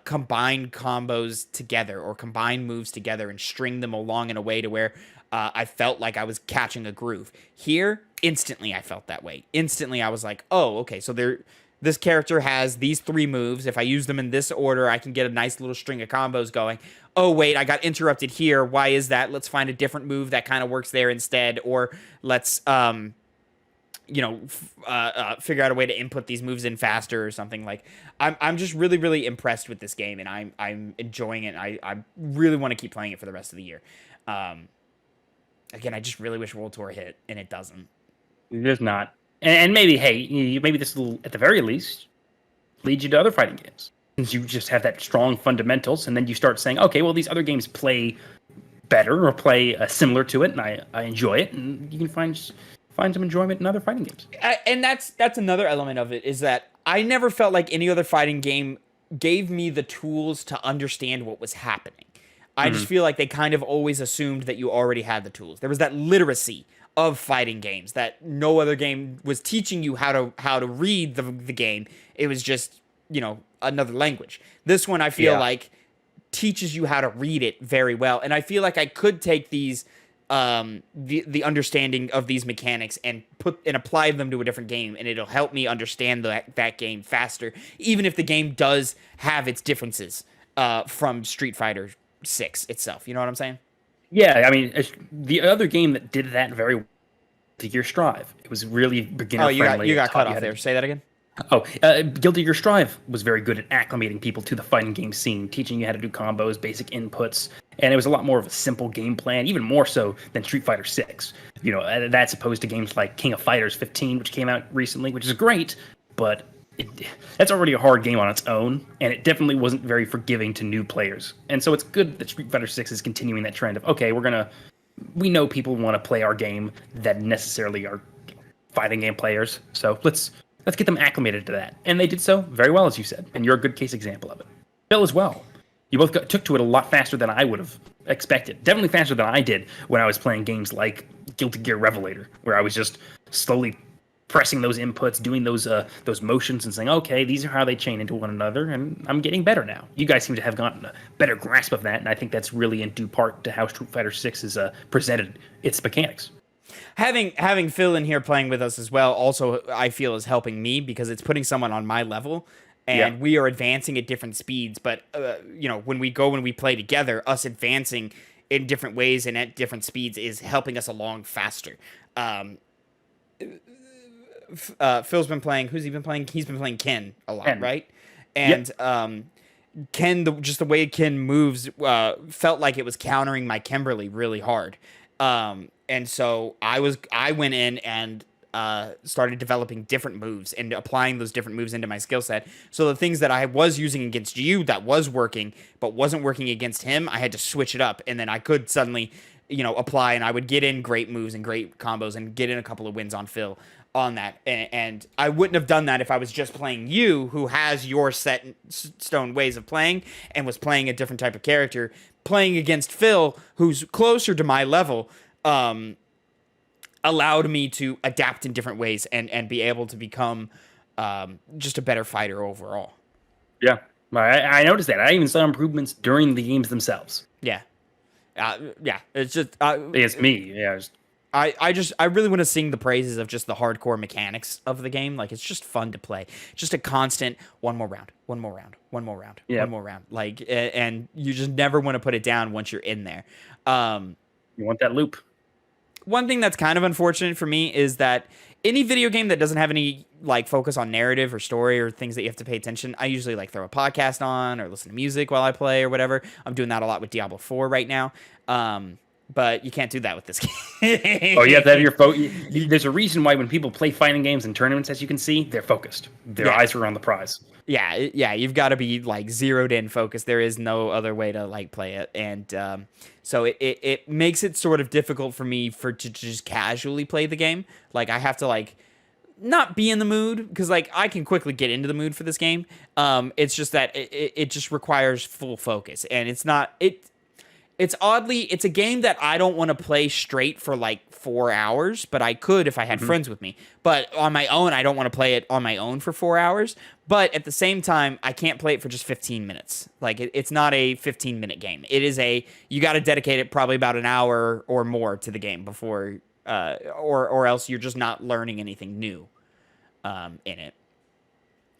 combine combos together or combine moves together and string them along in a way to where I felt like I was catching a groove. Here, instantly I felt that way. Instantly I was like, oh, okay, so this character has these 3 moves. If I use them in this order, I can get a nice little string of combos going. Oh, wait, I got interrupted here. Why is that? Let's find a different move that kind of works there instead. Or let's, figure out a way to input these moves in faster or something. Like, I'm just really, really impressed with this game, and I'm enjoying it. I really want to keep playing it for the rest of the year. Again, I just really wish World Tour hit, and it doesn't. There's not. And maybe, hey, maybe this will, at the very least, lead you to other fighting games. Since you just have that strong fundamentals, and then you start saying, okay, well, these other games play better or play similar to it, and I enjoy it, and you can find some enjoyment in other fighting games. And that's another element of it, is that I never felt like any other fighting game gave me the tools to understand what was happening. I just feel like they kind of always assumed that you already had the tools. There was that literacy of fighting games that no other game was teaching you how to read the game. It was just, another language. This one I feel like teaches you how to read it very well. And I feel like I could take these the understanding of these mechanics and apply them to a different game, and it'll help me understand that game faster, even if the game does have its differences from Street Fighter 6 itself. You know what I'm saying? Yeah, I mean, the other game that did that very well, Guilty Gear Strive. It was really beginner friendly. You got cut off there. Say that again. Oh, Guilty Gear Strive was very good at acclimating people to the fighting game scene, teaching you how to do combos, basic inputs, and it was a lot more of a simple game plan, even more so than Street Fighter 6. That's opposed to games like King of Fighters 15, which came out recently, which is great, but that's already a hard game on its own, and it definitely wasn't very forgiving to new players. And so it's good that Street Fighter 6 is continuing that trend of, okay, we know people want to play our game that necessarily are fighting game players, so let's get them acclimated to that. And they did so very well, as you said, and you're a good case example of it. Phil as well. You both took to it a lot faster than I would have expected. Definitely faster than I did when I was playing games like Guilty Gear Revelator, where I was just slowly pressing those inputs, doing those motions, and saying, okay, these are how they chain into one another, and I'm getting better now. You guys seem to have gotten a better grasp of that, and I think that's really in due part to how Street Fighter 6 is presented its mechanics. Having Phil in here playing with us as well also, I feel, is helping me because it's putting someone on my level, and we are advancing at different speeds. But when we play together, us advancing in different ways and at different speeds is helping us along faster. Phil's been playing. Who's he been playing? He's been playing Ken a lot, right? And Ken, just the way Ken moves, felt like it was countering my Kimberly really hard. And so I went in and started developing different moves and applying those different moves into my skill set. So the things that I was using against you that was working, but wasn't working against him, I had to switch it up, and then I could suddenly, apply, and I would get in great moves and great combos and get in a couple of wins on Phil on that. And I wouldn't have done that if I was just playing you, who has your set stone ways of playing and was playing a different type of character. Playing against Phil, who's closer to my level, allowed me to adapt in different ways and be able to become just a better fighter overall. Yeah, I noticed that. I even saw improvements during the games themselves. Yeah. It's just it's me. Yeah. I really want to sing the praises of just the hardcore mechanics of the game. Like, it's just fun to play. Just a constant one more round, one more round, one more round, one more round. Like, and you just never want to put it down once you're in there. You want that loop. One thing that's kind of unfortunate for me is that any video game that doesn't have any like focus on narrative or story or things that you have to pay attention, I usually like throw a podcast on or listen to music while I play or whatever. I'm doing that a lot with Diablo 4 right now. But you can't do that with this game. Oh, you have to have your focus. There's a reason why when people play fighting games and tournaments, as you can see, they're focused. Their eyes are on the prize. Yeah, you've got to be like zeroed in focused. There is no other way to like play it, and so it makes it sort of difficult for me to just casually play the game. Like, I have to like not be in the mood, because like I can quickly get into the mood for this game. It's just that it just requires full focus, and it's a game that I don't want to play straight for like 4 hours, but I could if I had friends with me. But on my own, I don't want to play it on my own for 4 hours. But at the same time, I can't play it for just 15 minutes. Like, it's not a 15-minute game. It is you got to dedicate it probably about an hour or more to the game before, or else you're just not learning anything new in it.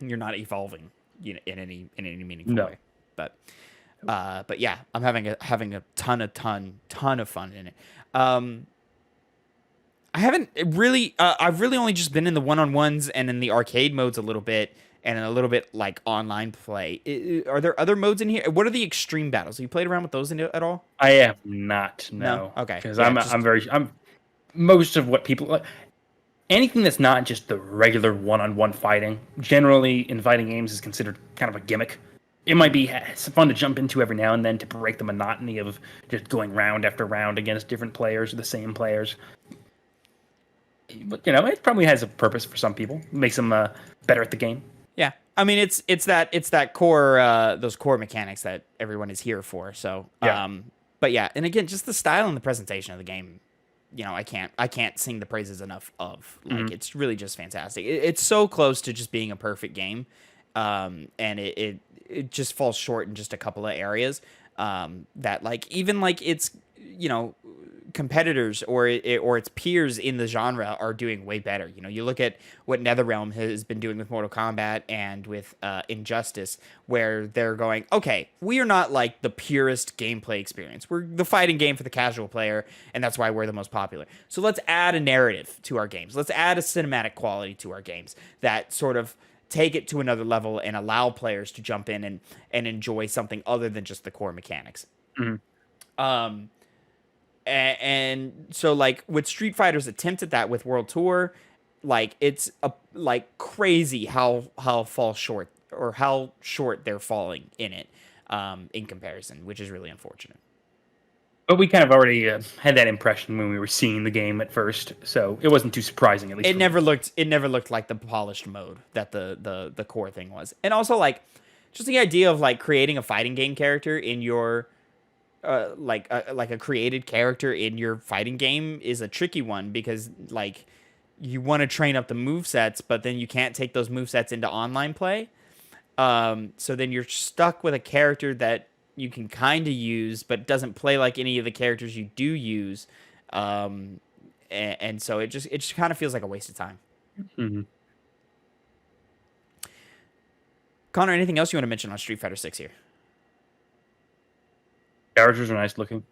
You're not evolving in any meaningful way. But yeah, I'm having a ton of fun in it. I haven't really, I've really only just been in the one-on-ones and in the arcade modes a little bit, and in a little bit like online play. Are there other modes in here? What are the extreme battles? Have you played around with those at all? I have not. No. Okay. Because I'm most of what people anything that's not just the regular one-on-one fighting. Generally, in fighting games, is considered kind of a gimmick. It might be fun to jump into every now and then to break the monotony of just going round after round against different players, the same players. But it probably has a purpose for some people. It makes them better at the game. Yeah, I mean it's that core those core mechanics that everyone is here for. So, but yeah, and again, just the style and the presentation of the game. I can't sing the praises enough of. Like, it's really just fantastic. It's so close to just being a perfect game, and it just falls short in just a couple of areas that like even like its competitors or its peers in the genre are doing way better. You look at what NetherRealm has been doing with Mortal Kombat and with Injustice, where they're going, okay, we are not like the purest gameplay experience. We're the fighting game for the casual player, and that's why we're the most popular. So let's add a narrative to our games. Let's add a cinematic quality to our games that sort of take it to another level and allow players to jump in and enjoy something other than just the core mechanics. And so like with Street Fighter's attempt at that with World Tour, like it's like crazy how fall short or how short they're falling in it in comparison, which is really unfortunate. But we kind of already had that impression when we were seeing the game at first, so it wasn't too surprising. At least It never looked like the polished mode that the core thing was. And also like just the idea of like creating a fighting game character in your like a created character in your fighting game is a tricky one, because like you want to train up the movesets, but then you can't take those movesets into online play. So then you're stuck with a character that you can kind of use, but doesn't play like any of the characters you do use. And so it just kind of feels like a waste of time. Mm-hmm. Connor, anything else you want to mention on Street Fighter 6 here? Characters are nice looking,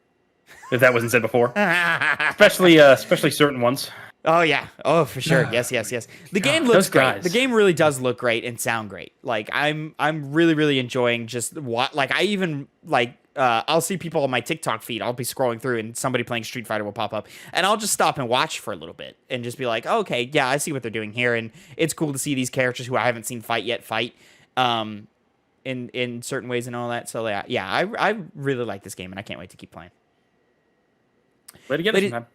if that wasn't said before. especially certain ones. Oh yeah. Oh, for sure. Yes. The game looks great. Guys. The game really does look great and sound great. Like I'm really enjoying just what, like I even like I'll see people on my TikTok feed. I'll be scrolling through and somebody playing Street Fighter will pop up, and I'll just stop and watch for a little bit and just be like, oh, okay, yeah, I see what they're doing here, and it's cool to see these characters who I haven't seen fight yet fight in certain ways and all that. So yeah, I really like this game, and I can't wait to keep playing. Play together sometime.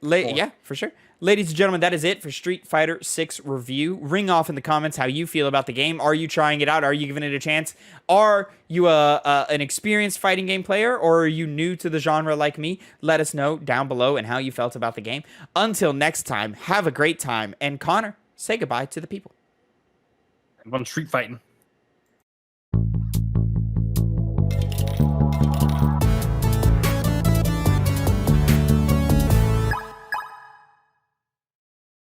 Yeah, for sure. Ladies and gentlemen, that is it for Street Fighter 6 review. Ring off in the comments how you feel about the game. Are you trying it out? Are you giving it a chance? Are you an experienced fighting game player, or are you new to the genre like me? Let us know down below and how you felt about the game. Until next time, have a great time. And Connor, say goodbye to the people. I'm on street fighting.